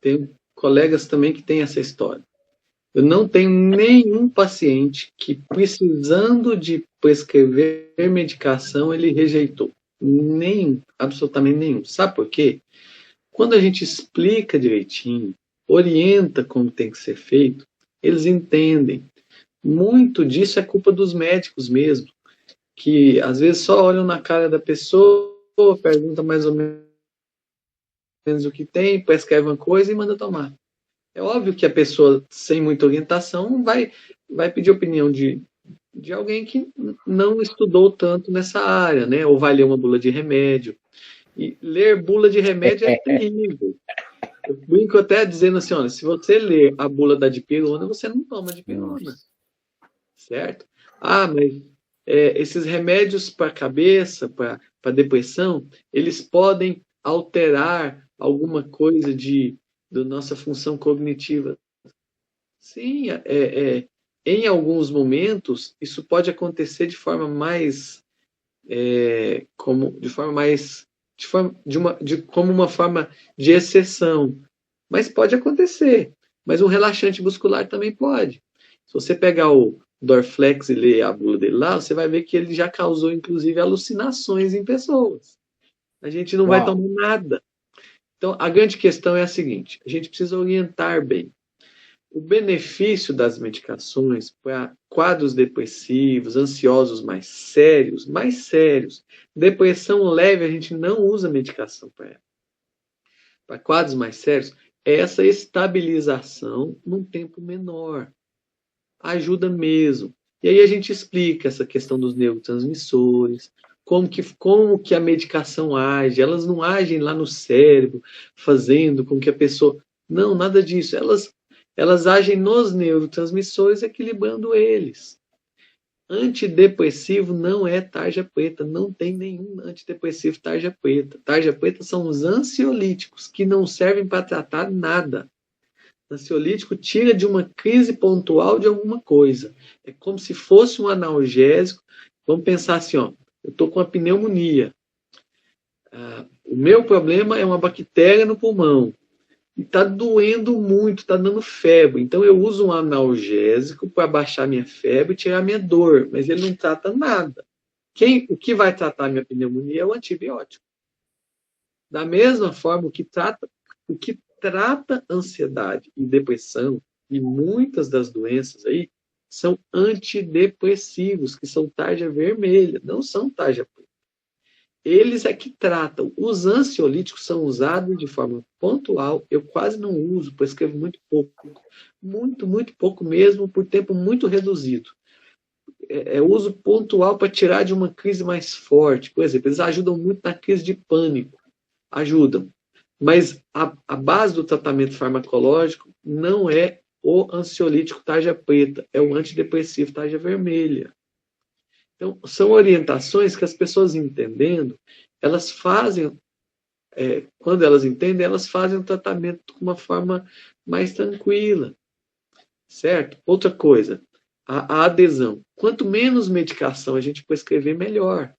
Tenho colegas também que têm essa história. Eu não tenho nenhum paciente que, precisando de prescrever medicação, ele rejeitou. Nenhum, absolutamente nenhum. Sabe por quê? Quando a gente explica direitinho, orienta como tem que ser feito, eles entendem. Muito disso é culpa dos médicos mesmo, que às vezes só olham na cara da pessoa, perguntam mais ou menos o que tem, prescreve uma coisa e manda tomar. É óbvio que a pessoa, sem muita orientação, vai pedir opinião de alguém que não estudou tanto nessa área, né? Ou vai ler uma bula de remédio. E ler bula de remédio é terrível. Eu brinco até dizendo assim, olha, se você ler a bula da dipirona, você não toma dipirona. Certo? Mas esses remédios para cabeça, para depressão, eles podem alterar alguma coisa da nossa função cognitiva. Sim, em alguns momentos isso pode acontecer de forma mais como uma forma de exceção, mas pode acontecer. Mas um relaxante muscular também pode. Se você pegar o Dorflex e ler a bula dele lá, você vai ver que ele já causou inclusive alucinações em pessoas. A gente não vai tomar nada. Então, a grande questão é a seguinte, a gente precisa orientar bem. O benefício das medicações para quadros depressivos, ansiosos mais sérios, depressão leve, a gente não usa medicação para ela. Para quadros mais sérios, essa estabilização num tempo menor ajuda mesmo. E aí a gente explica essa questão dos neurotransmissores, como que a medicação age, elas não agem lá no cérebro, fazendo com que a pessoa... Não, nada disso. Elas agem nos neurotransmissores, equilibrando eles. Antidepressivo não é tarja preta, não tem nenhum antidepressivo tarja preta. Tarja preta são os ansiolíticos, que não servem para tratar nada. Ansiolítico tira de uma crise pontual de alguma coisa. É como se fosse um analgésico. Vamos pensar assim, ó, eu estou com uma pneumonia. O meu problema é uma bactéria no pulmão. E está doendo muito, está dando febre. Então eu uso um analgésico para baixar minha febre e tirar minha dor. Mas ele não trata nada. O que vai tratar minha pneumonia é o antibiótico. Da mesma forma, o que trata ansiedade e depressão, e muitas das doenças aí, são antidepressivos, que são tarja vermelha, não são tarja preta. Eles é que tratam. Os ansiolíticos são usados de forma pontual, eu quase não uso, pois escrevo muito pouco. Muito pouco mesmo, por tempo muito reduzido. É uso pontual para tirar de uma crise mais forte. Por exemplo, eles ajudam muito na crise de pânico. Ajudam. Mas a base do tratamento farmacológico não é o ansiolítico tarja preta, é o antidepressivo tarja vermelha. Então, são orientações que as pessoas entendendo, elas fazem, quando elas entendem, elas fazem o tratamento de uma forma mais tranquila, certo? Outra coisa, a adesão. Quanto menos medicação a gente prescrever, melhor.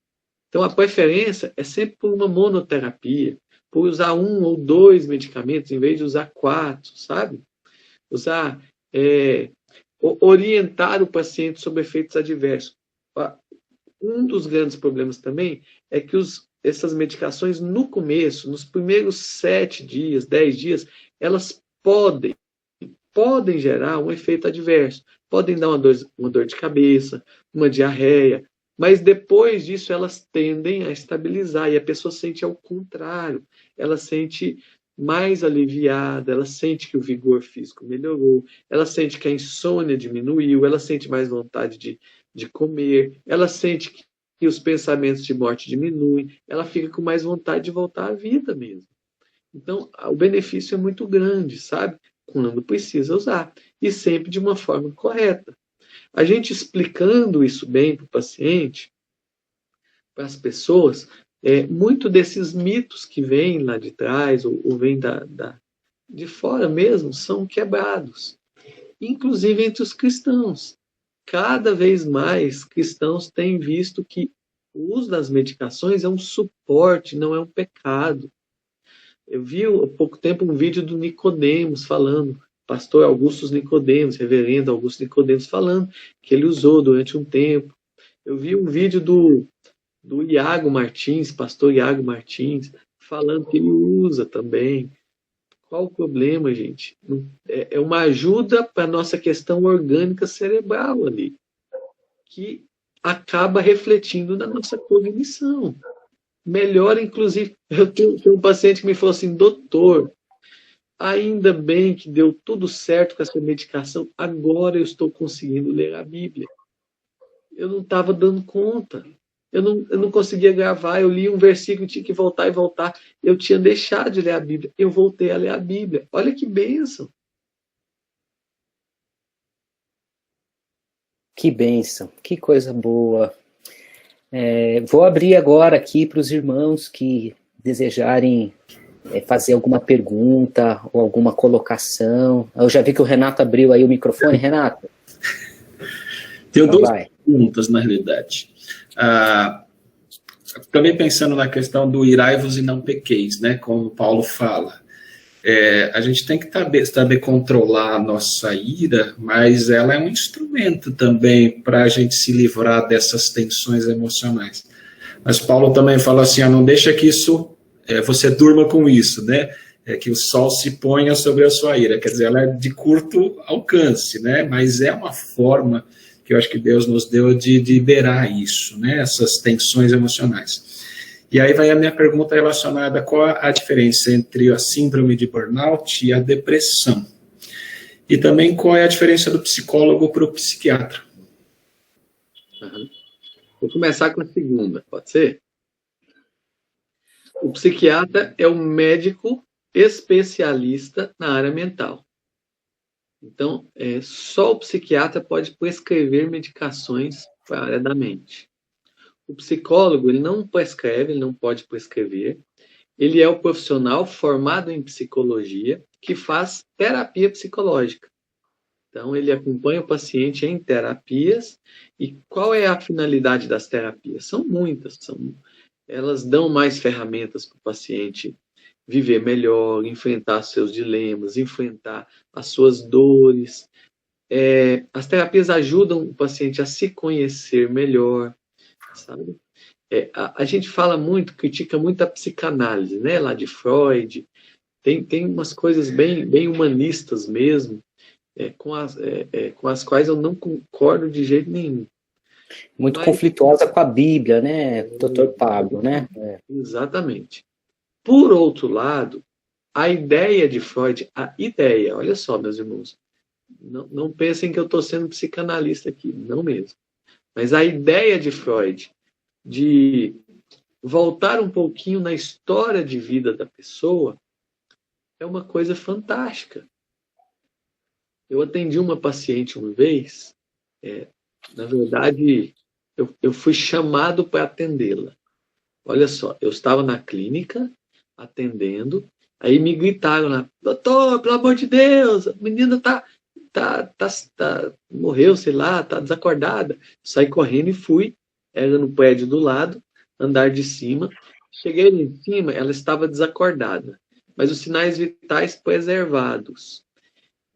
Então, a preferência é sempre por uma monoterapia, por usar 1 ou 2 medicamentos, em vez de usar 4, sabe? Usar, orientar o paciente sobre efeitos adversos. Um dos grandes problemas também é que essas medicações, no começo, nos primeiros 7 dias, 10 dias, elas podem gerar um efeito adverso. Podem dar uma dor de cabeça, uma diarreia, mas depois disso elas tendem a estabilizar e a pessoa sente ao contrário. Ela sente mais aliviada, ela sente que o vigor físico melhorou, ela sente que a insônia diminuiu, ela sente mais vontade de comer, ela sente que os pensamentos de morte diminuem, ela fica com mais vontade de voltar à vida mesmo. Então, o benefício é muito grande, sabe? Quando precisa usar. E sempre de uma forma correta. A gente explicando isso bem para o paciente, para as pessoas, muito desses mitos que vêm lá de trás, ou vêm de fora mesmo, são quebrados. Inclusive entre os cristãos. Cada vez mais cristãos têm visto que o uso das medicações é um suporte, não é um pecado. Eu vi há pouco tempo um vídeo do Nicodemos falando, pastor Augusto Nicodemos, reverendo Augusto Nicodemos, falando que ele usou durante um tempo. Eu vi um vídeo do Iago Martins, pastor Iago Martins, falando que ele usa também. Qual o problema, gente? É uma ajuda para a nossa questão orgânica cerebral ali, que acaba refletindo na nossa cognição. Melhora, inclusive, eu tenho um paciente que me falou assim, doutor, ainda bem que deu tudo certo com essa medicação, agora eu estou conseguindo ler a Bíblia. Eu não estava dando conta, eu não conseguia gravar, eu li um versículo, tinha que voltar e voltar, eu tinha deixado de ler a Bíblia, eu voltei a ler a Bíblia. Olha que bênção. Que bênção, que coisa boa. Vou abrir agora aqui para os irmãos que desejarem fazer alguma pergunta ou alguma colocação. Eu já vi que o Renato abriu aí o microfone. Renato? Tenho duas perguntas, na realidade. Também pensando na questão do irai-vos e não pequeis, né, como Paulo fala. A gente tem que saber controlar a nossa ira, mas ela é um instrumento também para a gente se livrar dessas tensões emocionais. Mas Paulo também fala assim, não deixa que isso, você durma com isso, né? Que o sol se ponha sobre a sua ira. Quer dizer, ela é de curto alcance, né? Mas é uma forma que eu acho que Deus nos deu de liberar isso, né? Essas tensões emocionais. E aí vai a minha pergunta relacionada a qual a diferença entre a síndrome de burnout e a depressão. E também qual é a diferença do psicólogo para o psiquiatra. Uhum. Vou começar com a segunda, pode ser? O psiquiatra é um médico especialista na área mental. Então, só o psiquiatra pode prescrever medicações para a área da mente. O psicólogo, ele não prescreve, ele não pode prescrever. Ele é o profissional formado em psicologia que faz terapia psicológica. Então, ele acompanha o paciente em terapias. E qual é a finalidade das terapias? São muitas. Elas dão mais ferramentas para o paciente viver melhor, enfrentar seus dilemas, enfrentar as suas dores. As terapias ajudam o paciente a se conhecer melhor, sabe? A gente fala muito, critica muito a psicanálise, né? Lá de Freud. Tem umas coisas bem humanistas mesmo, com as quais eu não concordo de jeito nenhum. Muito conflituosa com a Bíblia, né, Dr. Pablo, né? Exatamente. Por outro lado, a ideia de Freud, olha só, meus irmãos, não pensem que eu estou sendo psicanalista aqui, não mesmo. Mas a ideia de Freud de voltar um pouquinho na história de vida da pessoa é uma coisa fantástica. Eu atendi uma paciente uma vez, na verdade, eu fui chamado para atendê-la. Olha só, eu estava na clínica, atendendo, aí me gritaram lá, doutor, pelo amor de Deus, a menina morreu, sei lá, tá desacordada. Saí correndo e fui, era no prédio do lado, andar de cima. Cheguei lá em cima, ela estava desacordada, mas os sinais vitais preservados.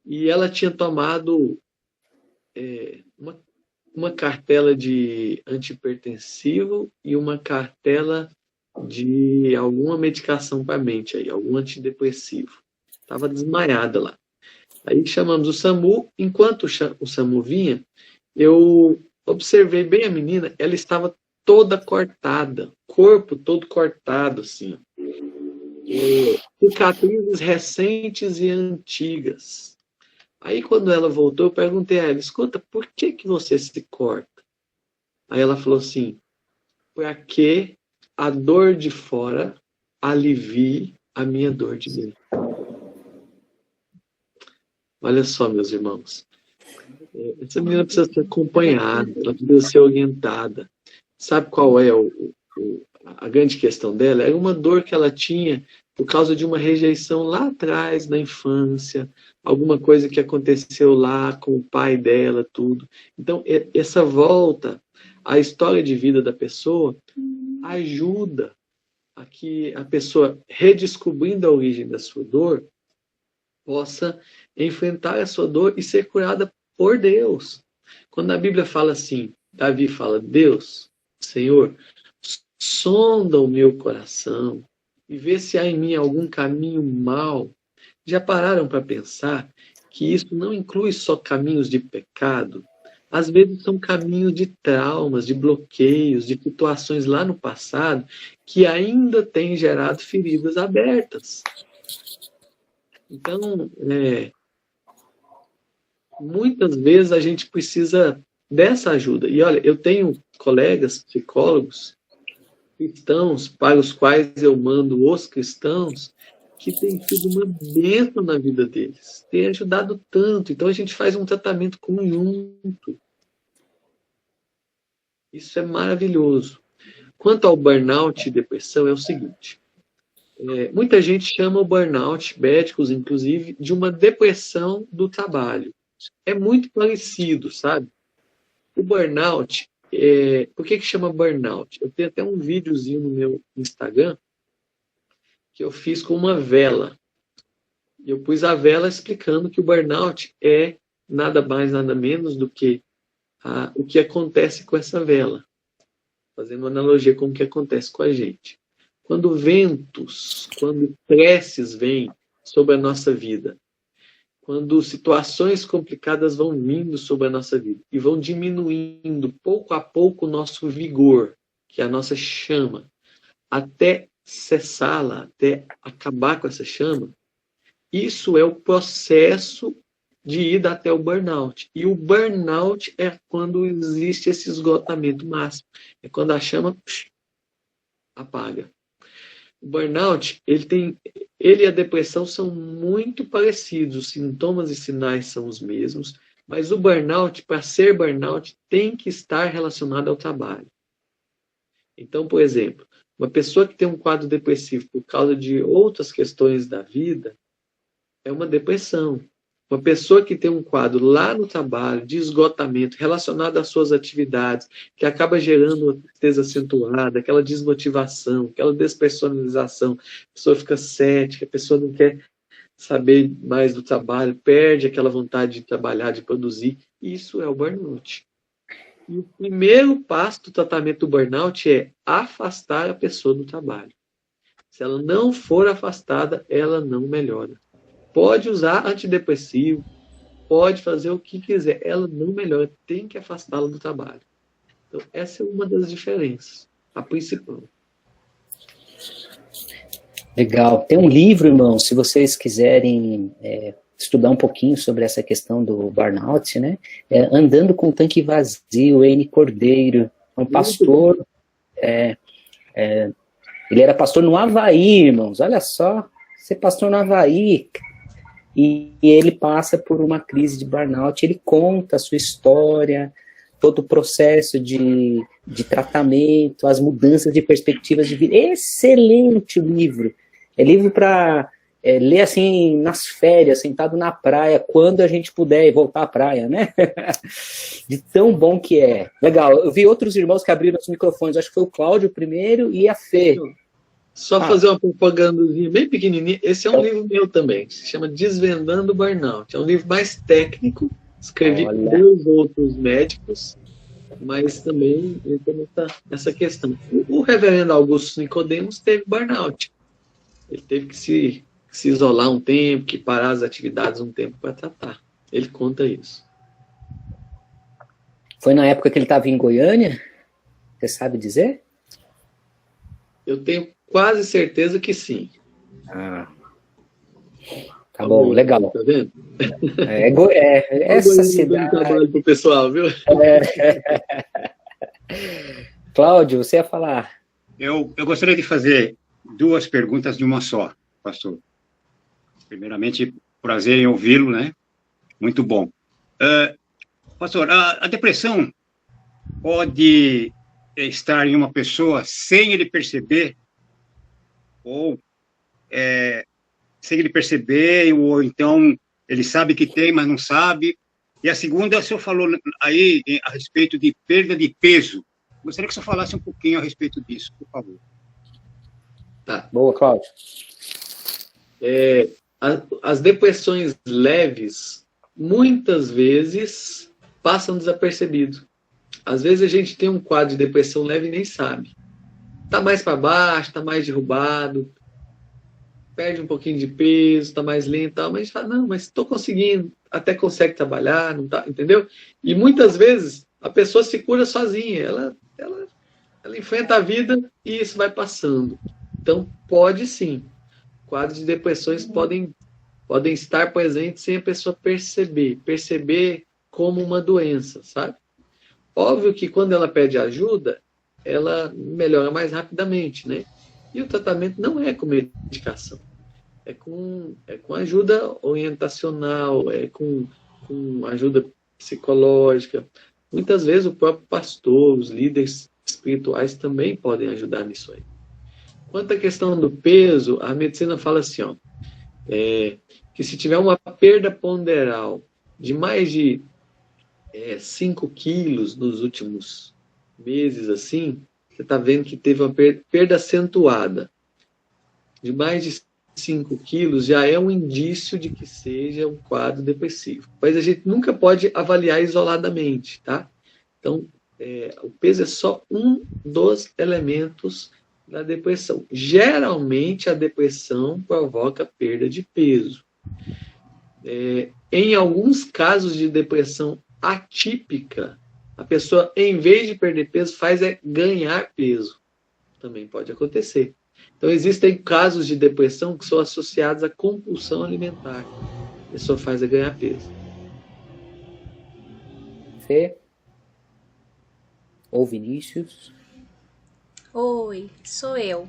E ela tinha tomado uma cartela de antihipertensivo e uma cartela de alguma medicação para a mente, aí, algum antidepressivo. Estava desmaiada lá. Aí chamamos o SAMU. Enquanto o SAMU vinha, eu observei bem a menina, ela estava toda cortada, corpo todo cortado, assim. Cicatrizes recentes e antigas. Aí quando ela voltou, eu perguntei a ela, escuta, por que você se corta? Aí ela falou assim, para que a dor de fora alivie a minha dor de dentro. Olha só, meus irmãos. Essa menina precisa ser acompanhada, ela precisa ser orientada. Sabe qual é a grande questão dela? Era uma dor que ela tinha por causa de uma rejeição lá atrás, na infância, alguma coisa que aconteceu lá com o pai dela, tudo. Então, essa volta à história de vida da pessoa ajuda a que a pessoa, redescobrindo a origem da sua dor, possa enfrentar a sua dor e ser curada por Deus. Quando a Bíblia fala assim, Davi fala, Deus, Senhor, sonda o meu coração e vê se há em mim algum caminho mau. Já pararam para pensar que isso não inclui só caminhos de pecado? Às vezes são caminhos de traumas, de bloqueios, de situações lá no passado que ainda têm gerado feridas abertas. Então, muitas vezes a gente precisa dessa ajuda. E olha, eu tenho colegas psicólogos cristãos, para os quais eu mando os cristãos, que tem sido uma bênção na vida deles. Tem ajudado tanto. Então a gente faz um tratamento conjunto. Isso é maravilhoso. Quanto ao burnout e depressão, é o seguinte. Muita gente chama o burnout, médicos inclusive, de uma depressão do trabalho. É muito parecido, sabe? O burnout, por que chama burnout? Eu tenho até um videozinho no meu Instagram que eu fiz com uma vela. Eu pus a vela explicando que o burnout é nada mais, nada menos do que o que acontece com essa vela. Fazendo uma analogia com o que acontece com a gente. Quando ventos, quando preces vêm sobre a nossa vida, quando situações complicadas vão vindo sobre a nossa vida e vão diminuindo pouco a pouco o nosso vigor, que é a nossa chama, até cessá-la, até acabar com essa chama, isso é o processo de ida até o burnout. E o burnout é quando existe esse esgotamento máximo. É quando a chama apaga. O burnout, ele e a depressão são muito parecidos, os sintomas e sinais são os mesmos, mas o burnout, para ser burnout, tem que estar relacionado ao trabalho. Então, por exemplo, uma pessoa que tem um quadro depressivo por causa de outras questões da vida, é uma depressão. Uma pessoa que tem um quadro lá no trabalho, de esgotamento, relacionado às suas atividades, que acaba gerando uma tristeza acentuada, aquela desmotivação, aquela despersonalização, a pessoa fica cética, a pessoa não quer saber mais do trabalho, perde aquela vontade de trabalhar, de produzir. Isso é o burnout. E o primeiro passo do tratamento do burnout é afastar a pessoa do trabalho. Se ela não for afastada, ela não melhora. Pode usar antidepressivo, pode fazer o que quiser, ela não melhora, tem que afastá-la do trabalho. Então, essa é uma das diferenças, a principal. Legal. Tem um livro, irmão, se vocês quiserem estudar um pouquinho sobre essa questão do burnout, né? Andando com o Tanque Vazio, N. Cordeiro, um pastor, ele era pastor no Havaí, irmãos, olha só, ser pastor no Havaí. E ele passa por uma crise de burnout, ele conta a sua história, todo o processo de tratamento, as mudanças de perspectivas de vida. Excelente livro. É livro para ler assim nas férias, sentado na praia, quando a gente puder voltar à praia, né? De tão bom que é. Legal. Eu vi outros irmãos que abriram os microfones. Acho que foi o Cláudio primeiro e a Fê. Só fazer uma propagandazinha bem pequenininha. Esse é um livro meu também, que se chama Desvendando o Burnout. É um livro mais técnico, escrevi com 2 outros médicos, mas também entra nessa questão. O reverendo Augusto Nicodemos teve burnout. Ele teve que se isolar um tempo, que parar as atividades um tempo para tratar. Ele conta isso. Foi na época que ele estava em Goiânia? Você sabe dizer? Eu tenho quase certeza que sim. Ah, tá bom, legal. Tá vendo? Essa cidade... trabalho pro pessoal, viu? Cláudio, você ia falar? Eu gostaria de fazer 2 perguntas de uma só, pastor. Primeiramente, prazer em ouvi-lo, né? Muito bom. Pastor, a depressão pode estar em uma pessoa sem ele perceber, ou sem ele perceber, ou então ele sabe que tem, mas não sabe. E a segunda, o senhor falou aí a respeito de perda de peso. Gostaria que o senhor falasse um pouquinho a respeito disso, por favor. Tá. Boa, Cláudio. As depressões leves, muitas vezes, passam desapercebido. Às vezes a gente tem um quadro de depressão leve e nem sabe. Está mais para baixo, está mais derrubado, perde um pouquinho de peso, está mais lento, mas a gente fala, não, mas estou conseguindo, até consegue trabalhar, não tá, entendeu? E muitas vezes a pessoa se cura sozinha, ela enfrenta a vida e isso vai passando. Então, pode sim. Quadros de depressões podem estar presentes sem a pessoa perceber como uma doença, sabe? Óbvio que quando ela pede ajuda, ela melhora mais rapidamente, né? E o tratamento não é com medicação, é com ajuda orientacional, é com ajuda psicológica. Muitas vezes o próprio pastor, os líderes espirituais também podem ajudar nisso aí. Quanto à questão do peso, a medicina fala assim, ó, que se tiver uma perda ponderal de mais de 5 quilos nos últimos meses, assim, você está vendo que teve uma perda acentuada de mais de 5 quilos, já é um indício de que seja um quadro depressivo. Mas a gente nunca pode avaliar isoladamente, tá? Então, o peso é só um dos elementos da depressão. Geralmente, a depressão provoca perda de peso. Em alguns casos de depressão atípica, a pessoa, em vez de perder peso, faz ganhar peso. Também pode acontecer. Então, existem casos de depressão que são associados à compulsão alimentar. A pessoa faz ganhar peso. Fê? Ou Vinícius? Oi, sou eu.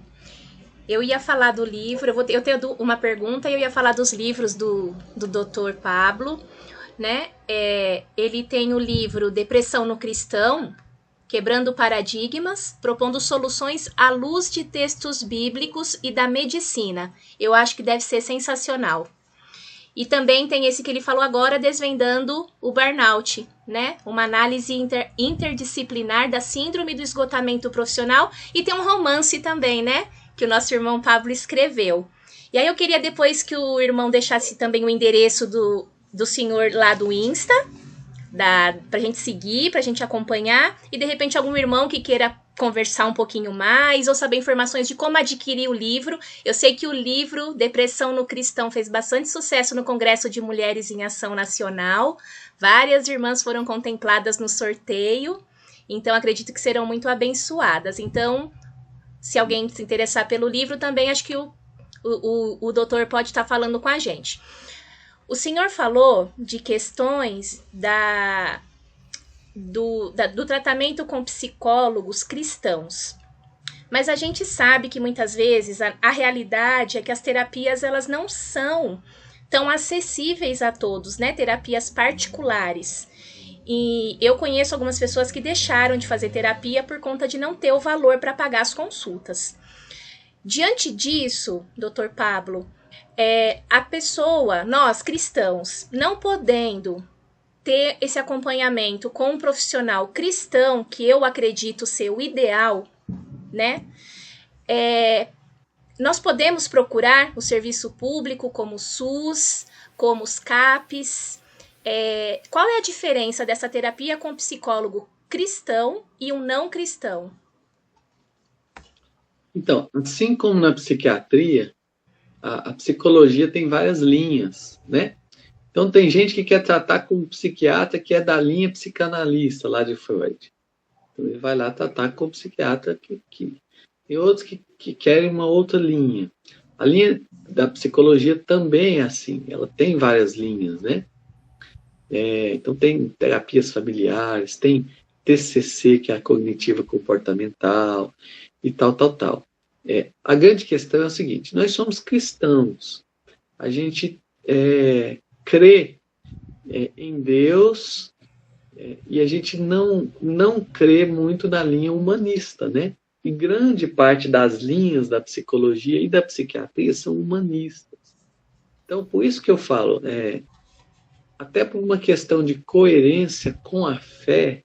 Eu ia falar do livro, eu tenho uma pergunta e eu ia falar dos livros do Dr. Pablo, né? Ele tem o livro Depressão no Cristão, Quebrando Paradigmas, propondo soluções à luz de textos bíblicos e da medicina. Eu acho que deve ser sensacional. E também tem esse que ele falou agora, Desvendando o Burnout, né? Uma análise interdisciplinar da síndrome do esgotamento profissional. E tem um romance também, né? Que o nosso irmão Pablo escreveu. E aí eu queria depois que o irmão deixasse também o endereço do senhor lá do Insta, pra gente seguir, pra gente acompanhar, e de repente algum irmão que queira conversar um pouquinho mais, ou saber informações de como adquirir o livro. Eu sei que o livro Depressão no Cristão fez bastante sucesso no Congresso de Mulheres em Ação Nacional, várias irmãs foram contempladas no sorteio, então acredito que serão muito abençoadas. Então, se alguém se interessar pelo livro, também acho que o doutor pode estar falando com a gente. O senhor falou de questões do tratamento com psicólogos cristãos. Mas a gente sabe que muitas vezes a realidade é que as terapias elas não são tão acessíveis a todos, né? Terapias particulares. E eu conheço algumas pessoas que deixaram de fazer terapia por conta de não ter o valor para pagar as consultas. Diante disso, Dr. Pablo, a pessoa, nós cristãos, não podendo ter esse acompanhamento com um profissional cristão, que eu acredito ser o ideal, né? Nós podemos procurar o serviço público como o SUS, como os CAPs. Qual é a diferença dessa terapia com um psicólogo cristão e um não cristão? Então, assim como na psiquiatria, a psicologia tem várias linhas, né? Então, tem gente que quer tratar com um psiquiatra que é da linha psicanalista, lá de Freud. Então, ele vai lá tratar com um psiquiatra que tem outros que querem uma outra linha. A linha da psicologia também é assim, ela tem várias linhas, né? Então, tem terapias familiares, tem TCC, que é a cognitiva comportamental, e tal. A grande questão é o seguinte: nós somos cristãos, a gente crê em Deus, e a gente não crê muito na linha humanista, né? E grande parte das linhas da psicologia e da psiquiatria são humanistas. Então, por isso que eu falo, até por uma questão de coerência com a fé,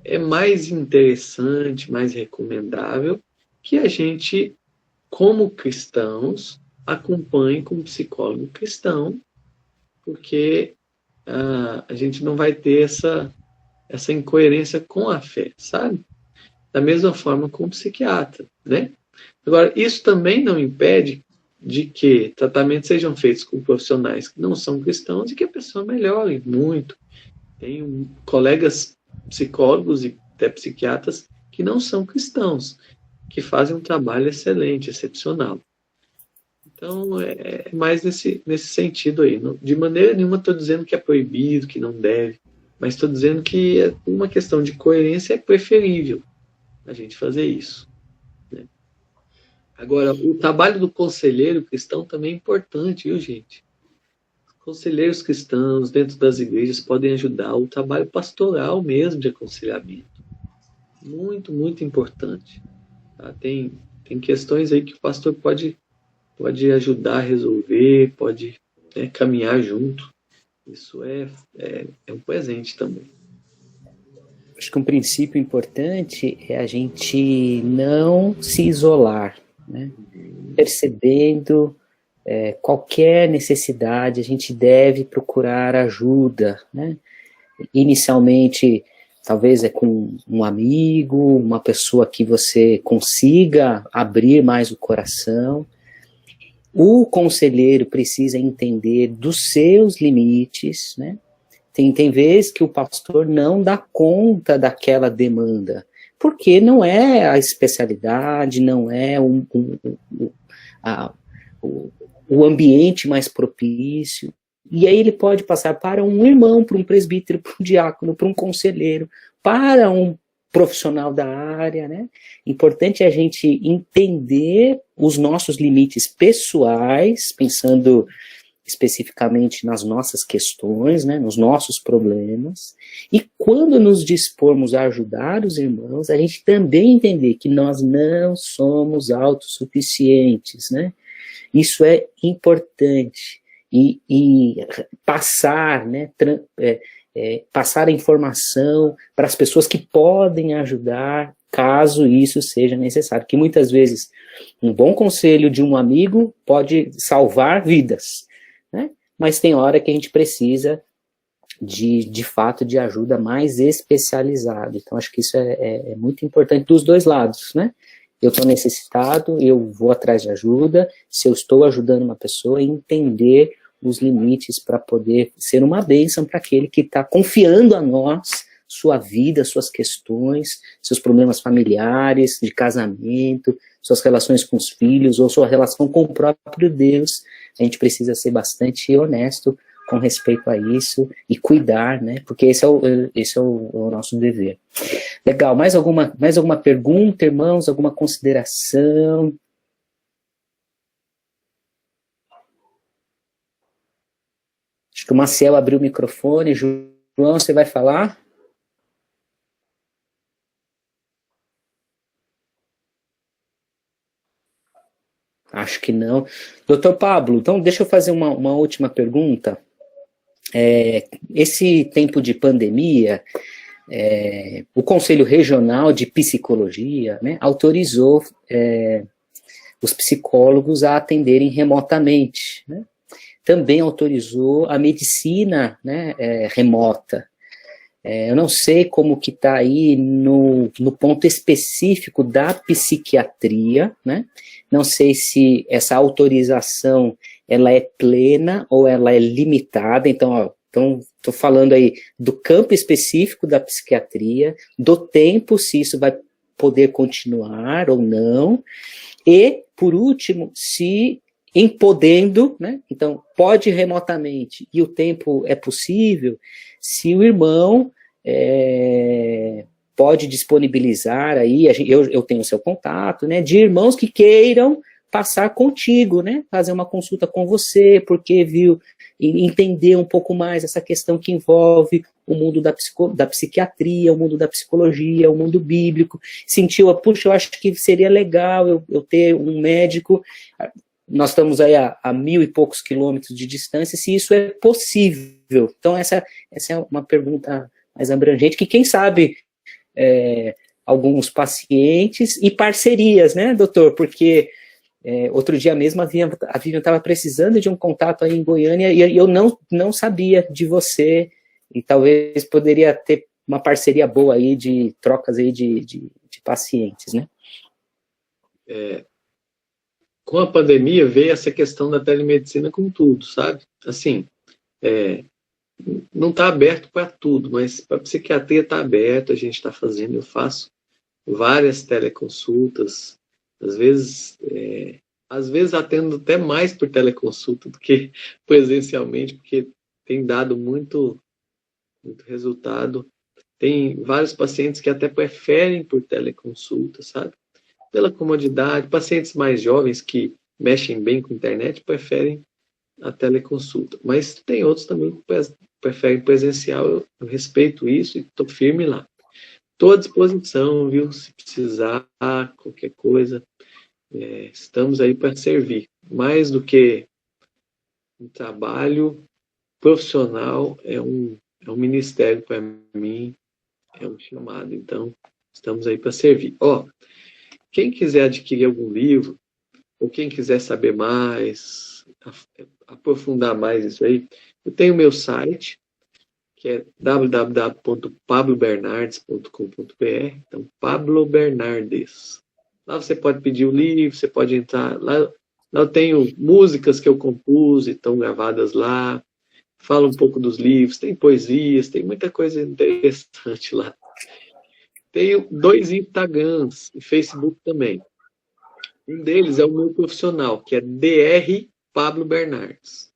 é mais interessante, mais recomendável que a gente, como cristãos, acompanhe com um psicólogo cristão, porque a gente não vai ter essa incoerência com a fé, sabe? Da mesma forma com o psiquiatra, né? Agora, isso também não impede de que tratamentos sejam feitos com profissionais que não são cristãos e que a pessoa melhore muito. Tem colegas psicólogos e até psiquiatras que não são cristãos, que fazem um trabalho excelente, excepcional. Então, é mais nesse sentido aí. De maneira nenhuma estou dizendo que é proibido, que não deve, mas estou dizendo que, por uma questão de coerência, é preferível a gente fazer isso, né? Agora, o trabalho do conselheiro cristão também é importante, viu, gente? Conselheiros cristãos dentro das igrejas podem ajudar o trabalho pastoral mesmo de aconselhamento. Muito, muito importante. Tá? Tem questões aí que o pastor pode ajudar a resolver, pode caminhar junto. Isso é um presente também. Acho que um princípio importante é a gente não se isolar, né? Percebendo qualquer necessidade, a gente deve procurar ajuda, né? Inicialmente, talvez com um amigo, uma pessoa que você consiga abrir mais o coração. O conselheiro precisa entender dos seus limites, né? Tem vezes que o pastor não dá conta daquela demanda, porque não é a especialidade, não é o ambiente mais propício. E aí ele pode passar para um irmão, para um presbítero, para um diácono, para um conselheiro, para um profissional da área, né? Importante é a gente entender os nossos limites pessoais, pensando especificamente nas nossas questões, né, nos nossos problemas, e quando nos dispormos a ajudar os irmãos, a gente também entender que nós não somos autossuficientes, né? Isso é importante, e passar, né, passar a informação para as pessoas que podem ajudar, caso isso seja necessário, que muitas vezes um bom conselho de um amigo pode salvar vidas, né? Mas tem hora que a gente precisa de fato de ajuda mais especializada. Então acho que isso é muito importante dos dois lados, né? Eu estou necessitado, eu vou atrás de ajuda, se eu estou ajudando uma pessoa, entender os limites para poder ser uma bênção para aquele que está confiando a nós sua vida, suas questões, seus problemas familiares, de casamento, suas relações com os filhos, ou sua relação com o próprio Deus. A gente precisa ser bastante honesto com respeito a isso e cuidar, né? Porque esse é o nosso dever. Legal, mais alguma pergunta, irmãos? Alguma consideração? Acho que o Maciel abriu o microfone, João, você vai falar? Acho que não. Doutor Pablo, então deixa eu fazer uma última pergunta. Esse tempo de pandemia, o Conselho Regional de Psicologia, né, autorizou os psicólogos a atenderem remotamente, né? Também autorizou a medicina, né, remota. Eu não sei como que está aí no ponto específico da psiquiatria, né? Não sei se essa autorização ela é plena ou ela é limitada. Então, estou falando aí do campo específico da psiquiatria, do tempo, se isso vai poder continuar ou não, e, por último, se em podendo, né? Então, pode remotamente e o tempo é possível, se o irmão pode disponibilizar aí, eu tenho o seu contato, né? De irmãos que queiram passar contigo, né? Fazer uma consulta com você, porque viu, entender um pouco mais essa questão que envolve o mundo da psiquiatria, o mundo da psicologia, o mundo bíblico, sentiu, puxa, eu acho que seria legal eu ter um médico. Nós estamos aí a 1.000 e poucos quilômetros de distância, se isso é possível. Então, essa é uma pergunta mais abrangente, que quem sabe alguns pacientes e parcerias, né, doutor? Porque outro dia mesmo a Vivian estava precisando de um contato aí em Goiânia e eu não sabia de você, e talvez poderia ter uma parceria boa aí de trocas aí de pacientes, né? Com a pandemia veio essa questão da telemedicina com tudo, sabe? Assim, não está aberto para tudo, mas para a psiquiatria está aberto, a gente está fazendo, eu faço várias teleconsultas, às vezes atendo até mais por teleconsulta do que presencialmente, porque tem dado muito resultado. Tem vários pacientes que até preferem por teleconsulta, sabe? Pela comodidade, pacientes mais jovens que mexem bem com a internet preferem a teleconsulta, mas tem outros também que preferem presencial, eu respeito isso e estou firme lá. Estou à disposição, viu? Se precisar, qualquer coisa, estamos aí para servir. Mais do que um trabalho profissional, é um ministério para mim, é um chamado, então estamos aí para servir. Quem quiser adquirir algum livro, ou quem quiser saber mais, aprofundar mais isso aí, eu tenho meu site, que é www.pablobernardes.com.br, então, Pablo Bernardes. Lá você pode pedir o livro, você pode entrar, lá eu tenho músicas que eu compus e estão gravadas lá, falo um pouco dos livros, tem poesias, tem muita coisa interessante lá. Tenho 2 Instagrams e Facebook também. Um deles é o meu profissional, que é Dr. Pablo Bernardes.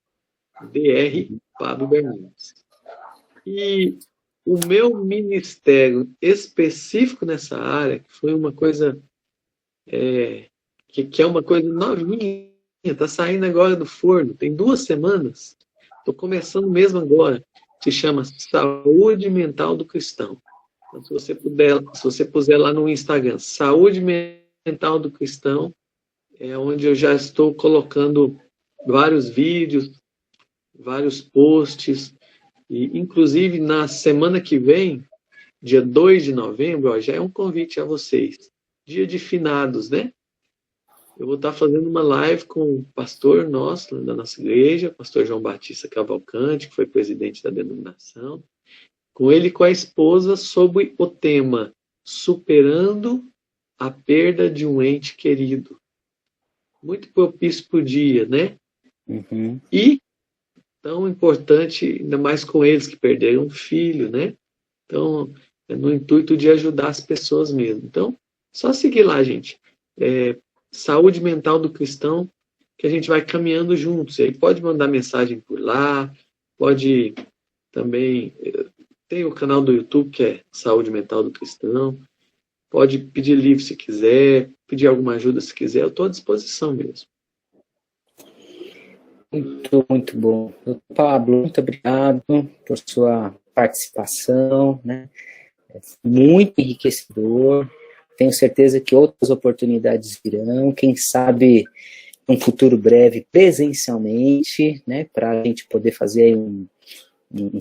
Dr. Pablo Bernardes. E o meu ministério específico nessa área, que foi uma coisa que é uma coisa novinha, está saindo agora do forno, tem 2 semanas, estou começando mesmo agora, se chama Saúde Mental do Cristão. Então, se você puser lá no Instagram, Saúde Mental do Cristão, é onde eu já estou colocando vários vídeos, vários posts, e inclusive na semana que vem, dia 2 de novembro, já é um convite a vocês, dia de finados, né? Eu vou estar fazendo uma live com o pastor nosso, da nossa igreja, pastor João Batista Cavalcante, que foi presidente da denominação, com ele e com a esposa, sobre o tema Superando a Perda de um Ente Querido. Muito propício para o dia, né? Uhum. E tão importante, ainda mais com eles que perderam um filho, né? Então, é no intuito de ajudar as pessoas mesmo. Então, só seguir lá, gente. Saúde Mental do Cristão, que a gente vai caminhando juntos. E aí pode mandar mensagem por lá, pode também... Tem o canal do YouTube, que é Saúde Mental do Cristão. Pode pedir livro se quiser, pedir alguma ajuda se quiser. Eu estou à disposição mesmo. Muito, muito bom. Pablo, muito obrigado por sua participação, né? Muito enriquecedor. Tenho certeza que outras oportunidades virão, quem sabe num futuro breve presencialmente, né, para a gente poder fazer um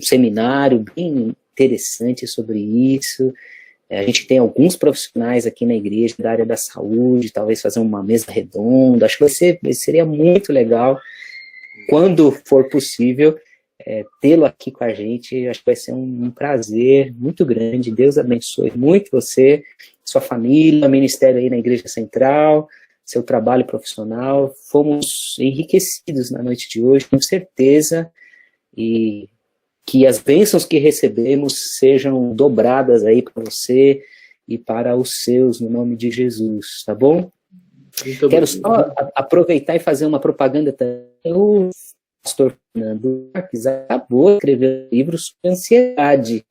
seminário bem interessante sobre isso. A gente tem alguns profissionais aqui na igreja da área da saúde, talvez fazer uma mesa redonda. Acho que seria muito legal, quando for possível, tê-lo aqui com a gente. Acho que vai ser um prazer muito grande. Deus abençoe muito você, sua família, ministério aí na Igreja Central, seu trabalho profissional. Fomos enriquecidos na noite de hoje, com certeza, e que as bênçãos que recebemos sejam dobradas aí para você e para os seus, no nome de Jesus, tá bom? Quero só aproveitar e fazer uma propaganda também. O pastor Fernando Marques acabou de escrever um livro sobre ansiedade.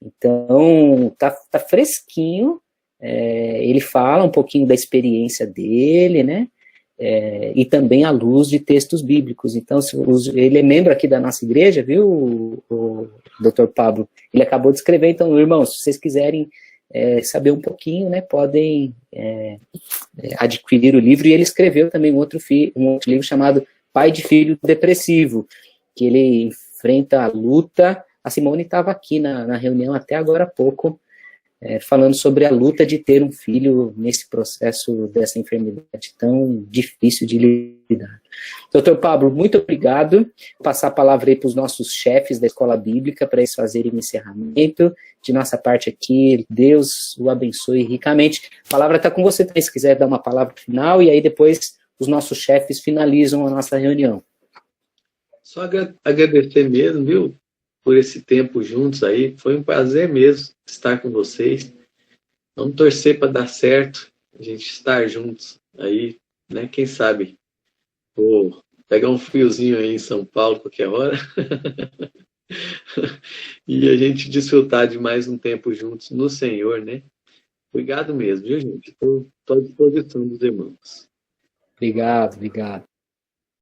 Então, tá fresquinho. Ele fala um pouquinho da experiência dele, né? E também à luz de textos bíblicos. Então, ele é membro aqui da nossa igreja, viu, o Dr. Pablo? Ele acabou de escrever. Então, irmãos, se vocês quiserem saber um pouquinho, né, podem adquirir o livro. E ele escreveu também um outro livro chamado Pai de Filho Depressivo, que ele enfrenta a luta. A Simone estava aqui na reunião até agora há pouco, falando sobre a luta de ter um filho nesse processo dessa enfermidade tão difícil de lidar. Doutor Pablo, muito obrigado. Vou passar a palavra aí para os nossos chefes da Escola Bíblica para eles fazerem o encerramento. De nossa parte aqui, Deus o abençoe ricamente. A palavra está com você também, se quiser dar uma palavra final, e aí depois os nossos chefes finalizam a nossa reunião. Só agradecer mesmo, viu, por esse tempo juntos aí. Foi um prazer mesmo estar com vocês. Vamos torcer para dar certo, a gente estar juntos aí, né? Quem sabe vou pegar um friozinho aí em São Paulo qualquer hora e a gente desfrutar de mais um tempo juntos no Senhor, né? Obrigado mesmo, viu, gente? Estou à disposição dos irmãos. Obrigado.